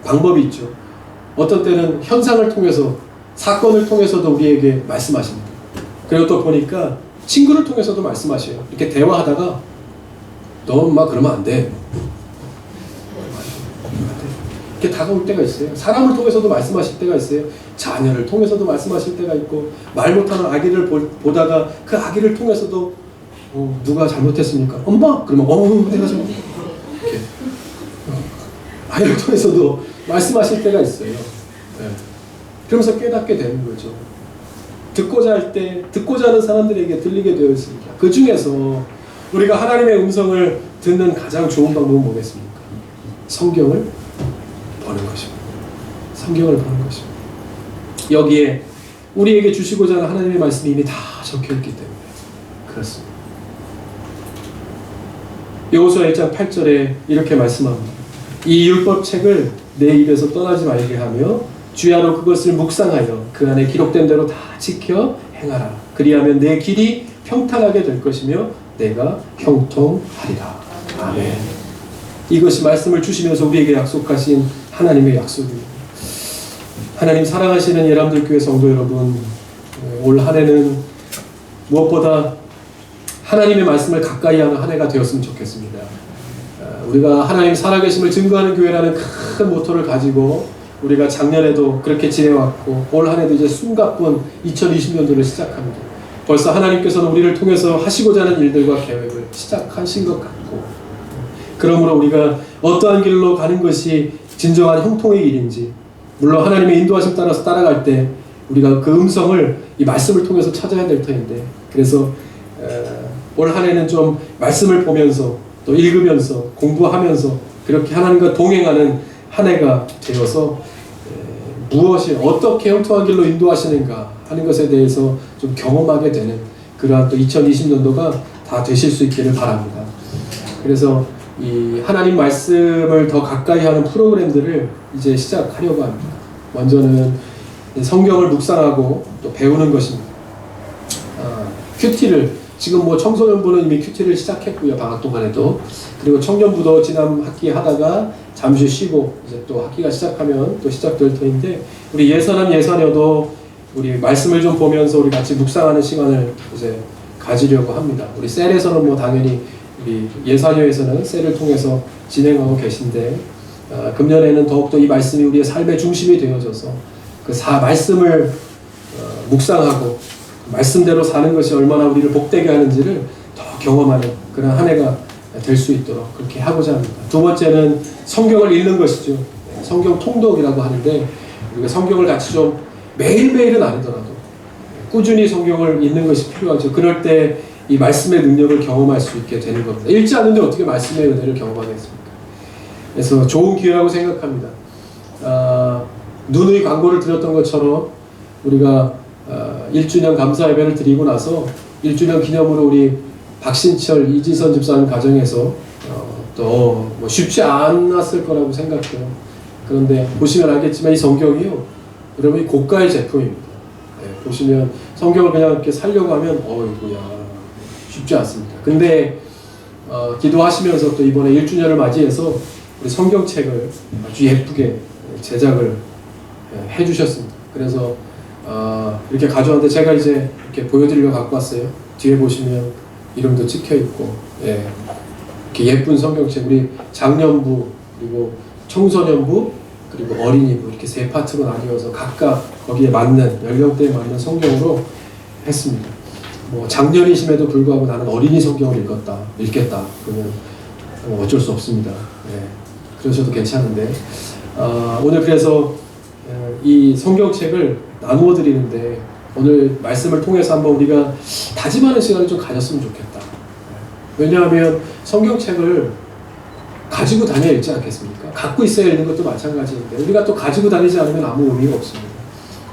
Speaker 1: 방법이 있죠. 어떤 때는 현상을 통해서, 사건을 통해서도 우리에게 말씀하십니다. 그리고 또 보니까 친구를 통해서도 말씀하셔요. 이렇게 대화하다가 너 엄마 그러면 안 돼. 이렇게 다가올 때가 있어요. 사람을 통해서도 말씀하실 때가 있어요. 자녀를 통해서도 말씀하실 때가 있고, 말 못하는 아기를 보다가 그 아기를 통해서도 누가 잘못했습니까? 엄마? 그러면 내가 좀 이렇게 아이를 통해서도 말씀하실 때가 있어요. 네. 그러면서 깨닫게 되는 거죠. 듣고자 할 때 듣고자 하는 사람들에게 들리게 되어 있습니다. 그 중에서 우리가 하나님의 음성을 듣는 가장 좋은 방법은 뭐겠습니까? 성경을 보는 것입니다. 성경을 보는 것입니다. 여기에 우리에게 주시고자 하는 하나님의 말씀이 이미 다 적혀있기 때문에 그렇습니다. 여호수아 1장 8절에 이렇게 말씀합니다. 이 율법책을 내 입에서 떠나지 말게 하며 주야로 그것을 묵상하여 그 안에 기록된 대로 다 지켜 행하라. 그리하면 내 길이 평탄하게 될 것이며 내가 형통하리라. 아멘. 이것이 말씀을 주시면서 우리에게 약속하신 하나님의 약속입니다. 하나님 사랑하시는 예람들 교회 성도 여러분, 올 한 해는 무엇보다 하나님의 말씀을 가까이 하는 한 해가 되었으면 좋겠습니다. 우리가 하나님 살아계심을 증거하는 교회라는 큰 모토를 가지고 우리가 작년에도 그렇게 지내왔고 올 한 해도 이제 숨가쁜 2020년도를 시작합니다. 벌써 하나님께서는 우리를 통해서 하시고자 하는 일들과 계획을 시작하신 것 같고, 그러므로 우리가 어떠한 길로 가는 것이 진정한 형통의 길인지, 물론 하나님의 인도하심 따라서 따라갈 때 우리가 그 음성을 이 말씀을 통해서 찾아야 될 터인데, 그래서 올 한 해는 좀 말씀을 보면서 또 읽으면서 공부하면서 그렇게 하나님과 동행하는 한 해가 되어서 무엇이 어떻게 형통한 길로 인도하시는가 하는 것에 대해서 좀 경험하게 되는 그러한 또 2020년도가 다 되실 수 있기를 바랍니다. 그래서 이 하나님 말씀을 더 가까이 하는 프로그램들을 이제 시작하려고 합니다. 먼저는 성경을 묵상하고 또 배우는 것입니다. 큐티를 지금 청소년부는 이미 큐티를 시작했고요, 방학 동안에도. 그리고 청년부도 지난 학기 하다가 잠시 쉬고 이제 또 학기가 시작하면 또 시작될 터인데, 우리 예선함 예선여도 우리 말씀을 좀 보면서 우리 같이 묵상하는 시간을 이제 가지려고 합니다. 우리 셀에서는 당연히 우리 예산여에서는 셀을 통해서 진행하고 계신데 금년에는 더욱더 이 말씀이 우리의 삶의 중심이 되어져서 그 말씀을 묵상하고 말씀대로 사는 것이 얼마나 우리를 복되게 하는지를 더 경험하는 그런 한 해가 될 수 있도록 그렇게 하고자 합니다. 두 번째는 성경을 읽는 것이죠. 성경 통독이라고 하는데 우리가 성경을 같이 좀 매일매일은 아니더라도 꾸준히 성경을 읽는 것이 필요하죠. 그럴 때 이 말씀의 능력을 경험할 수 있게 되는 겁니다. 읽지 않는데 어떻게 말씀의 은혜를 경험하겠습니까? 그래서 좋은 기회라고 생각합니다. 누누이 광고를 드렸던 것처럼 우리가 1주년 감사 예배를 드리고 나서 1주년 기념으로 우리 박신철, 이지선 집사님 가정에서 또 뭐 쉽지 않았을 거라고 생각해요. 그런데 보시면 알겠지만 이 성경이요, 여러분이 고가의 제품입니다. 네, 보시면 성경을 그냥 이렇게 살려고 하면 어이구야 쉽지 않습니다. 근데 기도하시면서 또 이번에 1주년을 맞이해서 우리 성경책을 아주 예쁘게 제작을 해주셨습니다. 그래서 이렇게 가져왔는데 제가 이제 이렇게 보여드리려고 갖고 왔어요. 뒤에 보시면 이름도 찍혀 있고, 예, 이렇게 예쁜 성경책, 우리 장년부 그리고 청소년부 그리고 어린이부 이렇게 세 파트로 나뉘어서 각각 거기에 맞는 연령대에 맞는 성경으로 했습니다. 뭐 작년이심에도 불구하고 나는 어린이 성경을 읽겠다 그러면 어쩔 수 없습니다. 예, 그러셔도 괜찮은데 오늘 그래서 이 성경책을 나누어 드리는데 오늘 말씀을 통해서 한번 우리가 다짐하는 시간을 좀 가졌으면 좋겠다. 왜냐하면 성경책을 가지고 다녀야 읽지 않겠습니까? 갖고 있어야 읽는 것도 마찬가지인데 우리가 또 가지고 다니지 않으면 아무 의미가 없습니다.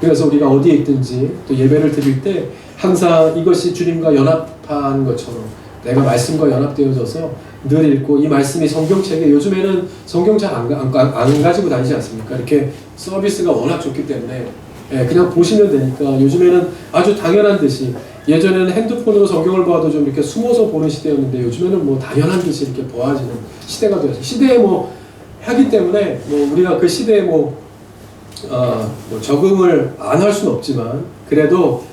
Speaker 1: 그래서 우리가 어디에 있든지 또 예배를 드릴 때 항상 이것이 주님과 연합한 것처럼 내가 말씀과 연합되어져서 늘 읽고 이 말씀이 성경책에 요즘에는 성경 잘 안 가지고 다니지 않습니까? 이렇게 서비스가 워낙 좋기 때문에 그냥 보시면 되니까 요즘에는 아주 당연한 듯이 예전에는 핸드폰으로 성경을 봐도 좀 이렇게 숨어서 보는 시대였는데 요즘에는 뭐 당연한 듯이 이렇게 보아지는 시대가 되었어요. 시대에 뭐 하기 때문에 뭐 우리가 그 시대에 뭐 적응을 안 할 수는 없지만 그래도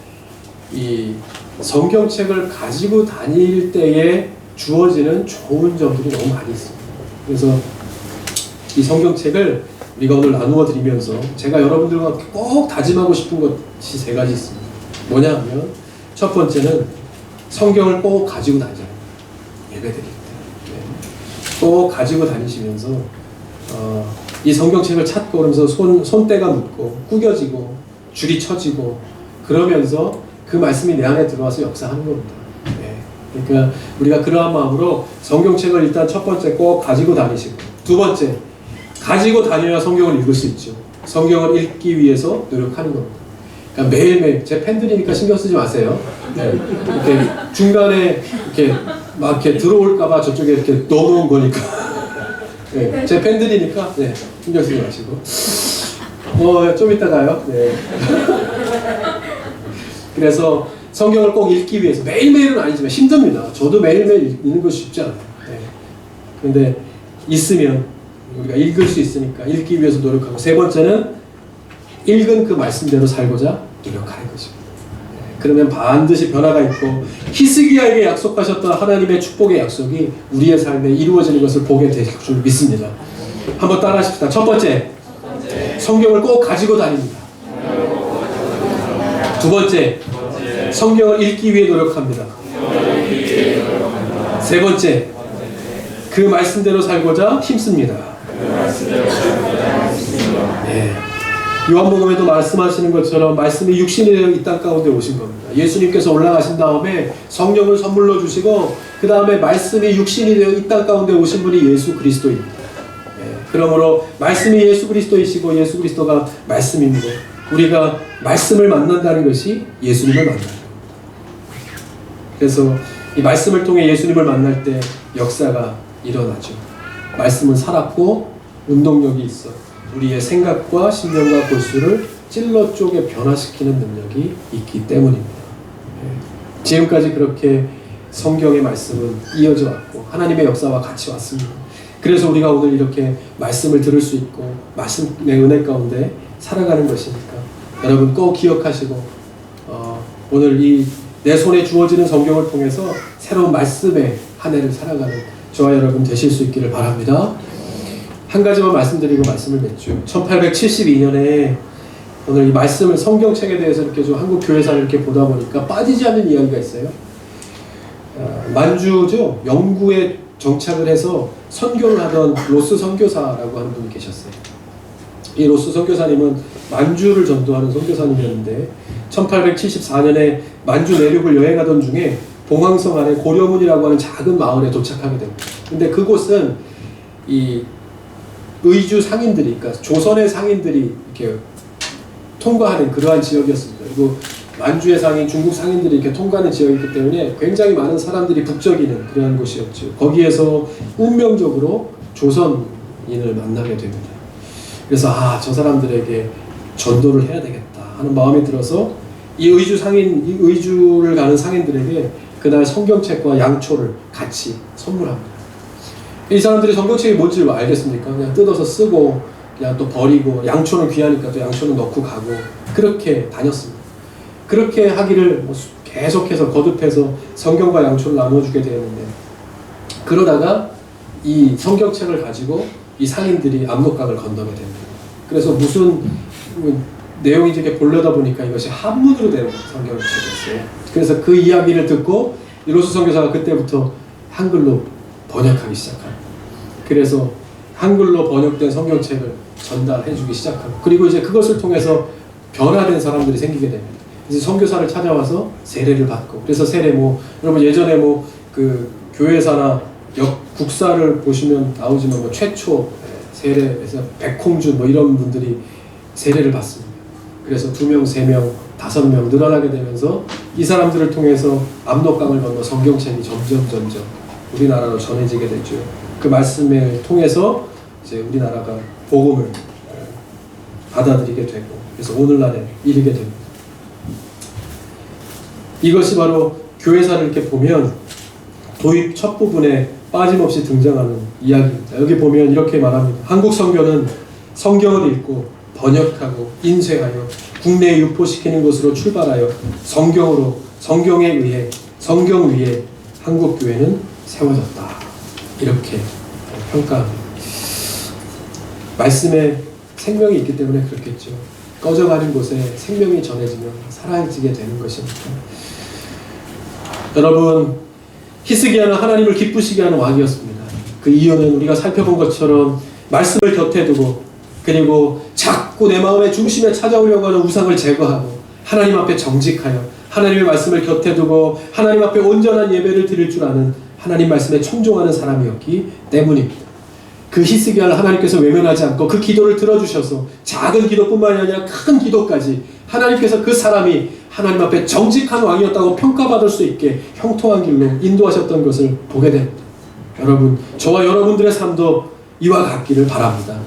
Speaker 1: 이 성경책을 가지고 다닐 때에 주어지는 좋은 점들이 너무 많이 있습니다. 그래서 이 성경책을 우리가 오늘 나누어 드리면서 제가 여러분들과 꼭 다짐하고 싶은 것이 세 가지 있습니다. 뭐냐 하면 첫 번째는 성경을 꼭 가지고 다니자. 예배 드릴 때. 꼭 가지고 다니시면서 이 성경책을 찾고 그러면서 손때가 묻고 구겨지고 줄이 쳐지고 그러면서 그 말씀이 내 안에 들어와서 역사하는 겁니다. 그러니까 우리가 그러한 마음으로 성경책을 일단 첫 번째 꼭 가지고 다니시고 두 번째 가지고 다녀야 성경을 읽을 수 있죠. 성경을 읽기 위해서 노력하는 겁니다. 그러니까 매일매일 제 팬들이니까 신경 쓰지 마세요. 이렇게 중간에 이렇게 막 이렇게 들어올까봐 저쪽에 이렇게 넣어놓은 거니까. 제 팬들이니까 신경 쓰지 마시고. 좀 이따 가요. 그래서 성경을 꼭 읽기 위해서 매일매일은 아니지만 힘듭니다. 저도 매일매일 읽는 것이 쉽지 않아요. 그런데 있으면 우리가 읽을 수 있으니까 읽기 위해서 노력하고 세 번째는 읽은 그 말씀대로 살고자 노력하는 것입니다. 그러면 반드시 변화가 있고 히스기야에게 약속하셨던 하나님의 축복의 약속이 우리의 삶에 이루어지는 것을 보게 될 줄 믿습니다. 한번 따라 하십시다. 첫 번째, 성경을 꼭 가지고 다닙니다. 두 번째, 성경을 읽기 위해 노력합니다. 세 번째, 그 말씀대로 살고자 힘씁니다. 요한복음에도 말씀하시는 것처럼 말씀이 육신이 되어 이 땅 가운데 오신 겁니다. 예수님께서 올라가신 다음에 성령을 선물로 주시고 그 다음에 말씀이 육신이 되어 이 땅 가운데 오신 분이 예수 그리스도입니다. 그러므로 말씀이 예수 그리스도이시고 예수 그리스도가 말씀입니다. 우리가 말씀을 만난다는 것이 예수님을 만나는 겁니다. 그래서 이 말씀을 통해 예수님을 만날 때 역사가 일어나죠. 말씀은 살았고 운동력이 있어 우리의 생각과 신념과 골수를 찔러 쪼개 변화시키는 능력이 있기 때문입니다. 지금까지 그렇게 성경의 말씀은 이어져 왔고 하나님의 역사와 같이 왔습니다. 그래서 우리가 오늘 이렇게 말씀을 들을 수 있고 말씀의 은혜 가운데 살아가는 것이니까 여러분 꼭 기억하시고 오늘 이 내 손에 주어지는 성경을 통해서 새로운 말씀의 한 해를 살아가는 저와 여러분 되실 수 있기를 바랍니다. 한 가지만 말씀드리고 말씀을 맺죠. 1872년에 오늘 이 말씀을 성경책에 대해서 이렇게 좀 한국 교회사를 이렇게 보다 보니까 빠지지 않는 이야기가 있어요. 만주죠. 영구에 정착을 해서 선교를 하던 로스 선교사라고 하는 분이 계셨어요. 이 로스 선교사님은 만주를 전도하는 선교사님이었는데 1874년에 만주 내륙을 여행하던 중에 봉황성 안에 고려문이라고 하는 작은 마을에 도착하게 됩니다. 근데 그곳은 이 의주 상인들이, 그러니까 조선의 상인들이 이렇게 통과하는 그러한 지역이었습니다. 그리고 만주의 상인, 중국 상인들이 이렇게 통과하는 지역이기 때문에 굉장히 많은 사람들이 북적이는 그러한 곳이었죠. 거기에서 운명적으로 조선인을 만나게 됩니다. 그래서 저 사람들에게 전도를 해야 되겠다 하는 마음이 들어서 이 의주를 가는 상인들에게 그날 성경책과 양초를 같이 선물합니다. 이 사람들이 성경책이 뭔지 알겠습니까? 그냥 뜯어서 쓰고 그냥 또 버리고, 양초는 귀하니까 또 양초는 넣고 가고 그렇게 다녔습니다. 그렇게 하기를 계속해서 거듭해서 성경과 양초를 나눠주게 되었는데, 그러다가 이 성경책을 가지고 이 상인들이 압록강을 건너게 됩니다. 그래서 무슨 내용인지 이렇게 보려다 보니까 이것이 한문으로 된 성경책이었어요. 그래서 그 이야기를 듣고 이 로스 선교사가 그때부터 한글로 번역하기 시작합니다. 그래서 한글로 번역된 성경책을 전달해주기 시작하고, 그리고 이제 그것을 통해서 변화된 사람들이 생기게 됩니다. 그래서 선교사를 찾아와서 세례를 받고, 그래서 세례 여러분 예전에 그 교회사나 국사를 보시면 나오지만 최초 세례에서 백홍준 이런 분들이 세례를 받습니다. 그래서 2명, 3명, 5명 늘어나게 되면서 이 사람들을 통해서 압록강을 건너 성경책이 점점 우리나라로 전해지게 됐죠. 그 말씀을 통해서 이제 우리나라가 복음을 받아들이게 되고, 그래서 오늘날에 이르게 됩니다. 이것이 바로 교회사를 이렇게 보면 도입 첫 부분에 빠짐없이 등장하는 이야기입니다. 여기 보면 이렇게 말합니다. 한국 선교는 성경을 읽고 번역하고 인쇄하여 국내에 유포시키는 것으로 출발하여 성경에 의해 성경 위에 한국 교회는 세워졌다. 이렇게 평가합니다. 말씀에 생명이 있기 때문에 그렇겠죠. 꺼져가는 곳에 생명이 전해지면 사라지게 되는 것이니까. 여러분, 히스기야는 하나님을 기쁘시게 하는 왕이었습니다. 그 이유는 우리가 살펴본 것처럼 말씀을 곁에 두고, 그리고 자꾸 내 마음의 중심에 찾아오려고 하는 우상을 제거하고 하나님 앞에 정직하여 하나님의 말씀을 곁에 두고 하나님 앞에 온전한 예배를 드릴 줄 아는 하나님 말씀에 청종하는 사람이었기 때문입니다. 그 히스기야를 하나님께서 외면하지 않고 그 기도를 들어주셔서 작은 기도뿐만이 아니라 큰 기도까지 하나님께서 그 사람이 하나님 앞에 정직한 왕이었다고 평가받을 수 있게 형통한 길로 인도하셨던 것을 보게 됩니다. 여러분, 저와 여러분들의 삶도 이와 같기를 바랍니다.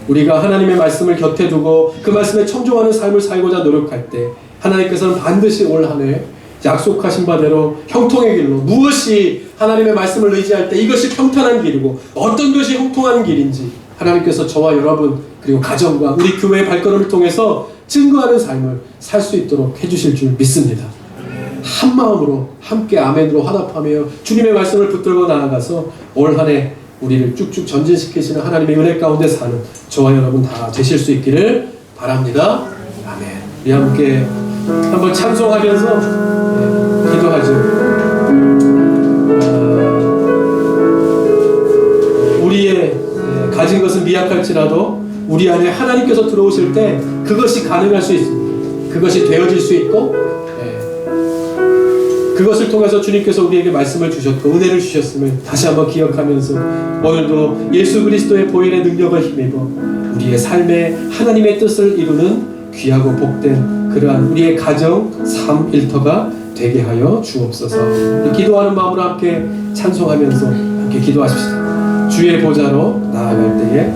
Speaker 1: 우리가 하나님의 말씀을 곁에 두고 그 말씀에 청종하는 삶을 살고자 노력할 때 하나님께서는 반드시 올 한 해 약속하신 바대로 형통의 길로, 무엇이 하나님의 말씀을 의지할 때 이것이 평탄한 길이고 어떤 것이 형통한 길인지 하나님께서 저와 여러분 그리고 가정과 우리 교회의 발걸음을 통해서 증거하는 삶을 살 수 있도록 해주실 줄 믿습니다. 한 마음으로 함께 아멘으로 화답하며 주님의 말씀을 붙들고 나아가서 올 한 해 우리를 쭉쭉 전진시키시는 하나님의 은혜 가운데 사는 저와 여러분 다 되실 수 있기를 바랍니다. 아멘. 우리 함께 한번 찬송하면서 기도하죠. 우리의 가진 것은 미약할지라도 우리 안에 하나님께서 들어오실 때 그것이 가능할 수 있습니다. 그것이 되어질 수 있고, 그것을 통해서 주님께서 우리에게 말씀을 주셨고 은혜를 주셨음을 다시 한번 기억하면서 오늘도 예수 그리스도의 보혈의 능력을 힘입어 우리의 삶에 하나님의 뜻을 이루는 귀하고 복된 그러한 우리의 가정, 삶 일터가 되게 하여 주옵소서. 기도하는 마음으로 함께 찬송하면서 함께 기도하십시다. 주의 보좌로 나아갈 때에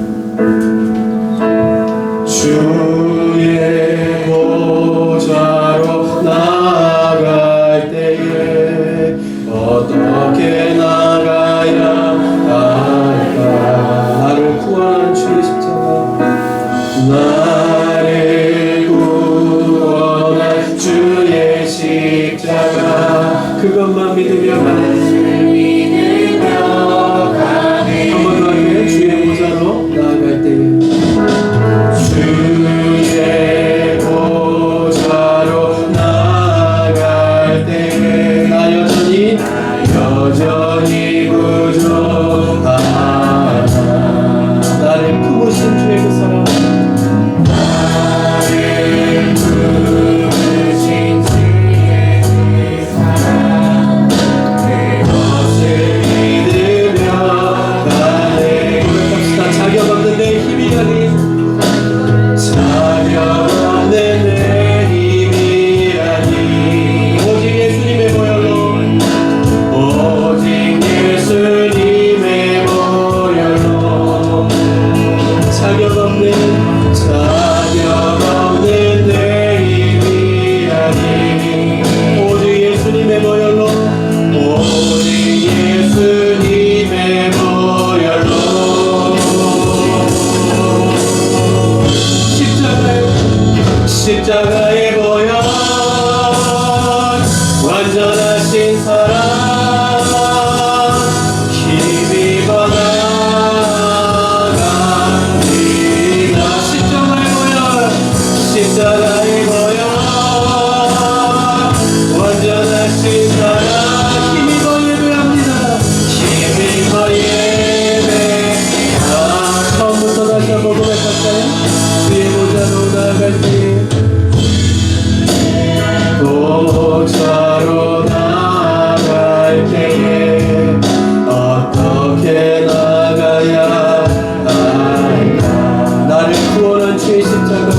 Speaker 1: 주의 보좌로 나아갈 때에 어떻게 나가야 할까? 나를 구원하는 주의 십자가, 나를 구원한 주의 십자가, 그것만 믿으며 십자가의 보혈 완전하신 사랑 힘입어 나아갑니다. 십자가의 보혈 십자가의 보혈 완전하신 사랑 힘입어 예배합니다. 힘입어 예배. 처음부터 다시 한번 고백할까요? 주의 보좌로 나아갈 때 보좌로 나아갈 때에 어떻게 나가야 할까? 나를 구원한 주의 십자가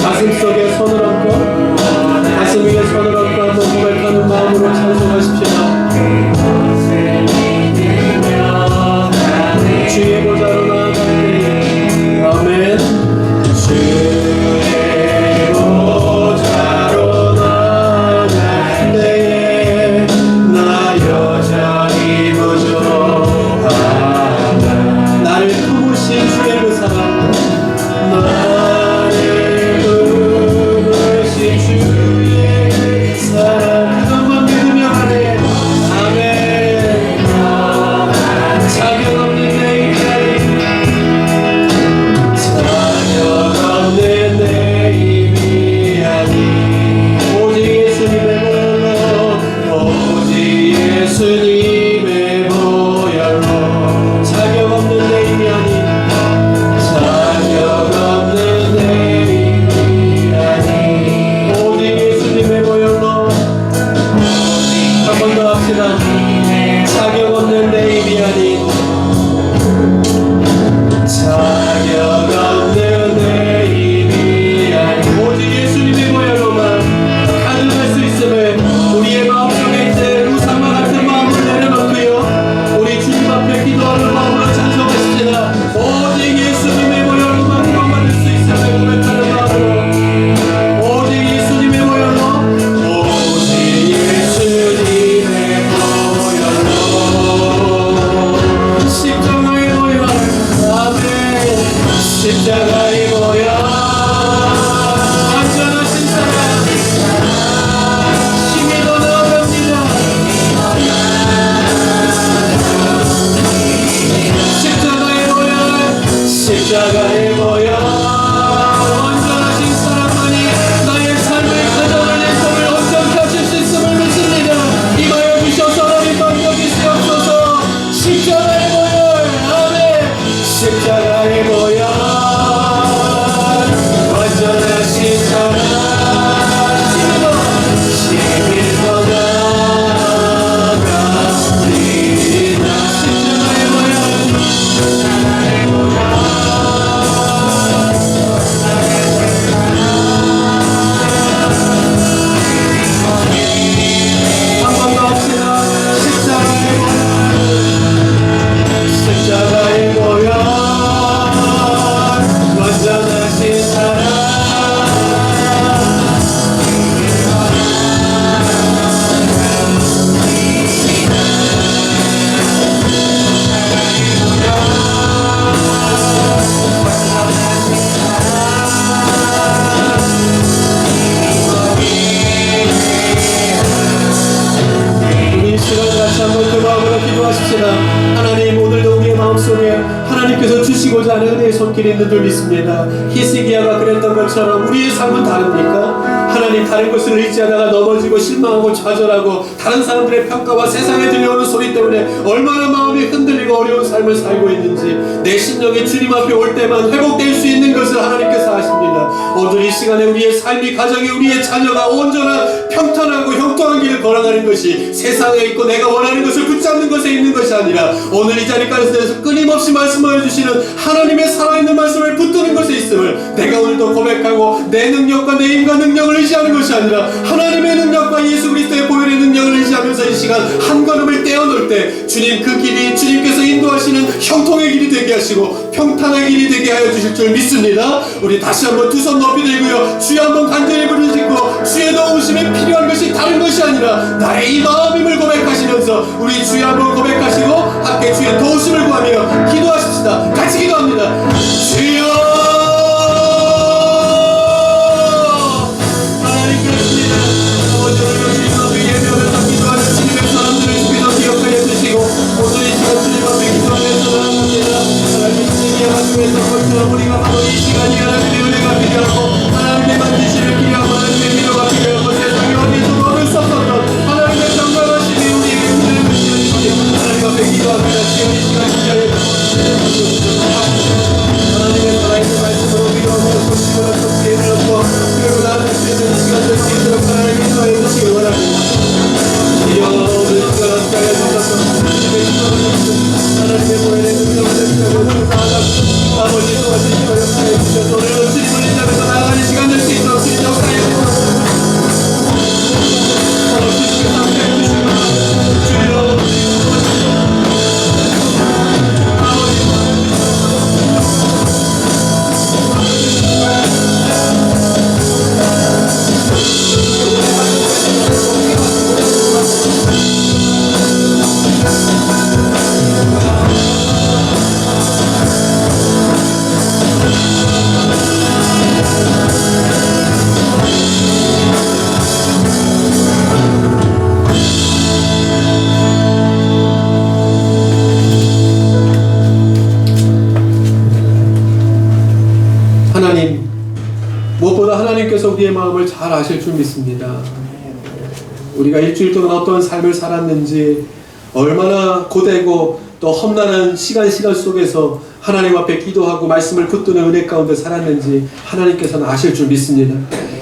Speaker 1: 가슴 속에 손을 얹고 가슴 위에 손을 얹고 한번 고백하는 마음으로 찬송하십시오. 주의 보좌로 나아갈 때에 아멘. 주의 보좌로 나아갈 때에 나 여전히 부족하다. 나를 품으신 주의 그 사랑 나를 품으신 주의 사랑 그것만 믿으며 가네. 아멘. 자격 없는 내 힘이 아니 오직 예수님의 보혈로 자격 없는 내 힘이 아니 자격 없는 내 힘이 아니 오직 예수님의 보혈로 한 번 더 합시다. 자격 없는 내 힘이 아니 자격 없는 내 힘이 아니 오직 예수님의 보혈로만 가능할 수 있음을 우리의 마음속에 이제 우상과 같은 마음을 내려놓고요 우리 주님 앞에 기도하는 마음으로 찬송하십시다. 오직 예수님의 보혈로만 구원받을 수 있음을 고백하는 마음으로 오직 예수님의 보혈로 오직 예수님의 보혈로 십자가의 보혈 아멘. 십자가의 보혈 완전하신 사랑 힘이 더 나아갑니다. 십자가의 보혈 십자가의 보혈 완전하신 사랑만이 나의 삶의 가정을 내 삶을 온전케 하실 수 있음을 믿습니다. 임하여 주셔서 하나님 방법이 쓰옵소서. 십자가의 보혈 아멘. 십자가의 보혈 완전하신 사랑 힘입어 나아갑니다. 십자가의 보혈 한 번 더 합시다. 십자가의 보혈 십자가의 보혈 완전하신 사랑 우리 이 시간 같이 한번 그 마음으로 기도하십시다. 하나님 오늘도 우리의 마음속에 하나님께서 주시고자 하는 은혜의 손길이 있는 줄 믿습니다. 히스기야가 그랬던 것처럼 우리의 삶은 다릅니까? 하나님 다른 것을 의지하다가 넘어지고 실망하고 좌절하고 다른 사람들의 평가와 세상에 들려오는 소리 때문에 얼마나 마음이 흔들리고 어려운 삶을 살고 있는지 내 심령이 주님 앞에 올 때만 회복될 수 있는 것을 하나님께서 아십니다. 오늘 이 시간에 우리의 삶이 가정이 우리의 자녀가 온전한 평탄하고 형통한 길을 걸어가는 것이 세상에 있고 내가 원하는 것을 붙잡는 것에 있는 것이 아니라 오늘 이 자리까지 끊임없이 말씀하여 주시는 하나님의 살아있는 말씀을 붙드는 것에 있음을 내가 오늘도 고백하고 내 능력과 내 힘과 능력을 의지하는 것이 아니라 하나님의 능력과 예수 그리스도의 보혈의 능력을 의지하면서 이 시간 한 걸음을 떼어놓을 때 주님 그 길이 주님께서 인도하시는 형통의 길이 되게 하시고 평탄의 길이 되게 하여 주실 줄 믿습니다. 우리 다시 한번 두 손 높이 들고요 주여 한번 간절히 부르짖고 주의 도우심이 필요한 것이 다른 것이 아니라 나의 이 마음임을 고백하시면서 우리 주여 한번 고백하시고 함께 주의 도우심을 구하며 기도하십시다. 같이 기도합니다. 주여 그리고 나아갈 수 있는 시간 될 수 있도록 하나님 인도해 주시기 원합니다. 이여 오늘 시간 함께 하여 주셔서 하나님의 보혈의 능력을 느끼고 나아가고 아버지 도와주시고 역사해 주셔서 오늘 주님을 인정해서 나아가는 시간 될 수 있도록 주님 역사해 주셔서 주님께 함께해 주시고 주여 하나님, 무엇보다 하나님께서 우리의 마음을 잘 아실 줄 믿습니다. 우리가 일주일 동안 어떠한 삶을 살았는지, 얼마나 고되고 또 험난한 시간 속에서 하나님 앞에 기도하고 말씀을 붙드는 은혜 가운데 살았는지 하나님께서는 아실 줄 믿습니다.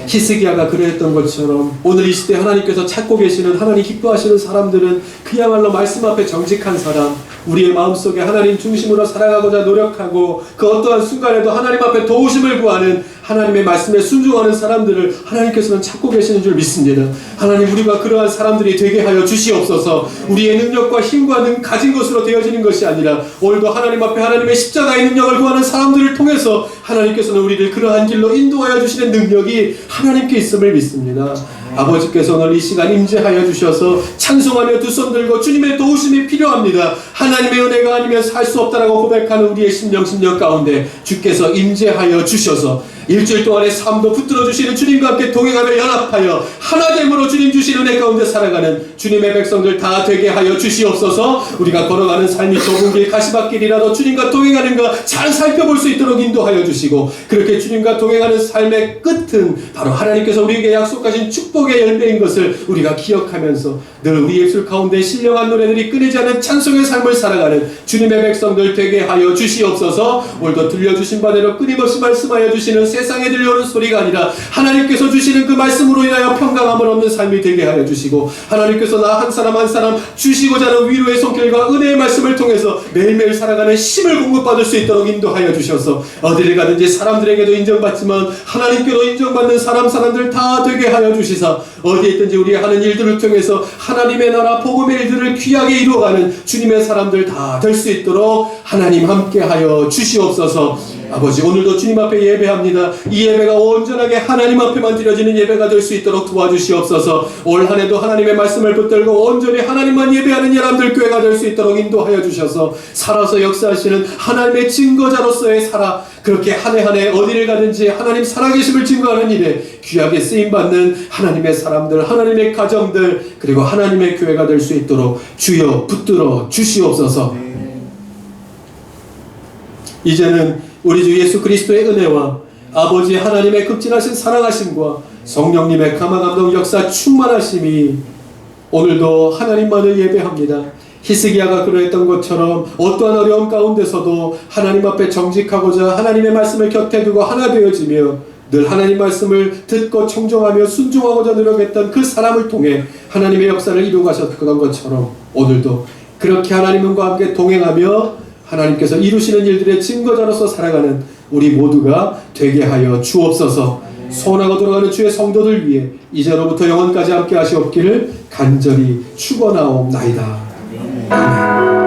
Speaker 1: 히스기야가 그랬던 것처럼 오늘 이 시대 하나님께서 찾고 계시는, 하나님 기뻐하시는 사람들은 그야말로 말씀 앞에 정직한 사람, 우리의 마음속에 하나님 중심으로 살아가고자 노력하고 그 어떠한 순간에도 하나님 앞에 도우심을 구하는, 하나님의 말씀에 순종하는 사람들을 하나님께서는 찾고 계시는 줄 믿습니다. 하나님, 우리가 그러한 사람들이 되게 하여 주시옵소서. 우리의 능력과 힘과 가진 것으로 되어지는 것이 아니라 오늘도 하나님 앞에 하나님의 십자가의 능력을 구하는 사람들을 통해서 하나님께서는 우리를 그러한 길로 인도하여 주시는 능력이 하나님께 있음을 믿습니다. 아버지께서 오늘 이 시간 임재하여 주셔서 찬송하며 두 손 들고 주님의 도우심이 필요합니다. 하나님의 은혜가 아니면 살 수 없다라고 고백하는 우리의 심령 가운데 주께서 임재하여 주셔서 일주일 동안의 삶도 붙들어 주시는 주님과 함께 동행하며 연합하여 하나됨으로 주님 주신 은혜 가운데 살아가는 주님의 백성들 다 되게 하여 주시옵소서. 우리가 걸어가는 삶이 좁은 길 가시밭길이라도 주님과 동행하는가 잘 살펴볼 수 있도록 인도하여 주시고, 그렇게 주님과 동행하는 삶의 끝은 바로 하나님께서 우리에게 약속하신 축복의 열매인 것을 우리가 기억하면서 늘 우리 입술 가운데 신령한 노래들이 끊이지 않는 찬송의 삶을 살아가는 주님의 백성들 되게 하여 주시옵소서. 오늘도 들려주신 바대로 끊임없이 말씀하여 주시는 세상에 들려오는 소리가 아니라 하나님께서 주시는 그 말씀으로 인하여 평강함을 얻는 삶이 되게 하여 주시고, 하나님께서 나 한 사람 한 사람 주시고자 하는 위로의 손길과 은혜의 말씀을 통해서 매일매일 살아가는 힘을 공급받을 수 있도록 인도하여 주셔서 어디를 가든지 사람들에게도 인정받지만 하나님께도 인정받는 사람들 다 되게 하여 주시사 어디에 있든지 우리 하는 일들을 통해서 하나님의 나라 복음의 일들을 귀하게 이루어가는 주님의 사람들 다 될 수 있도록 하나님 함께하여 주시옵소서. 아버지, 오늘도 주님 앞에 예배합니다. 이 예배가 온전하게 하나님 앞에만 드려지는 예배가 될 수 있도록 도와주시옵소서. 올 한 해도 하나님의 말씀을 붙들고 온전히 하나님만 예배하는 여러분들 교회가 될 수 있도록 인도하여 주셔서 살아서 역사하시는 하나님의 증거자로서의 살아, 그렇게 한 해 한 해 어디를 가든지 하나님 살아계심을 증거하는 일에 귀하게 쓰임받는 하나님의 사람들, 하나님의 가정들, 그리고 하나님의 교회가 될 수 있도록 주여 붙들어 주시옵소서. 이제는 우리 주 예수 그리스도의 은혜와 아버지 하나님의 극진하신 사랑하심과 성령님의 감화감동 역사 충만하심이 오늘도 하나님만을 예배합니다. 히스기야가 그러했던 것처럼 어떠한 어려움 가운데서도 하나님 앞에 정직하고자 하나님의 말씀을 곁에 두고 하나 되어지며 늘 하나님 말씀을 듣고 청종하며 순종하고자 노력했던 그 사람을 통해 하나님의 역사를 이루어 가셨던 것처럼 오늘도 그렇게 하나님과 함께 동행하며 하나님께서 이루시는 일들의 증거자로서 살아가는 우리 모두가 되게 하여 주옵소서. 소원하고 돌아가는 주의 성도들 위해 이제로부터 영원까지 함께 하시옵기를 간절히 축원하옵나이다. 아멘.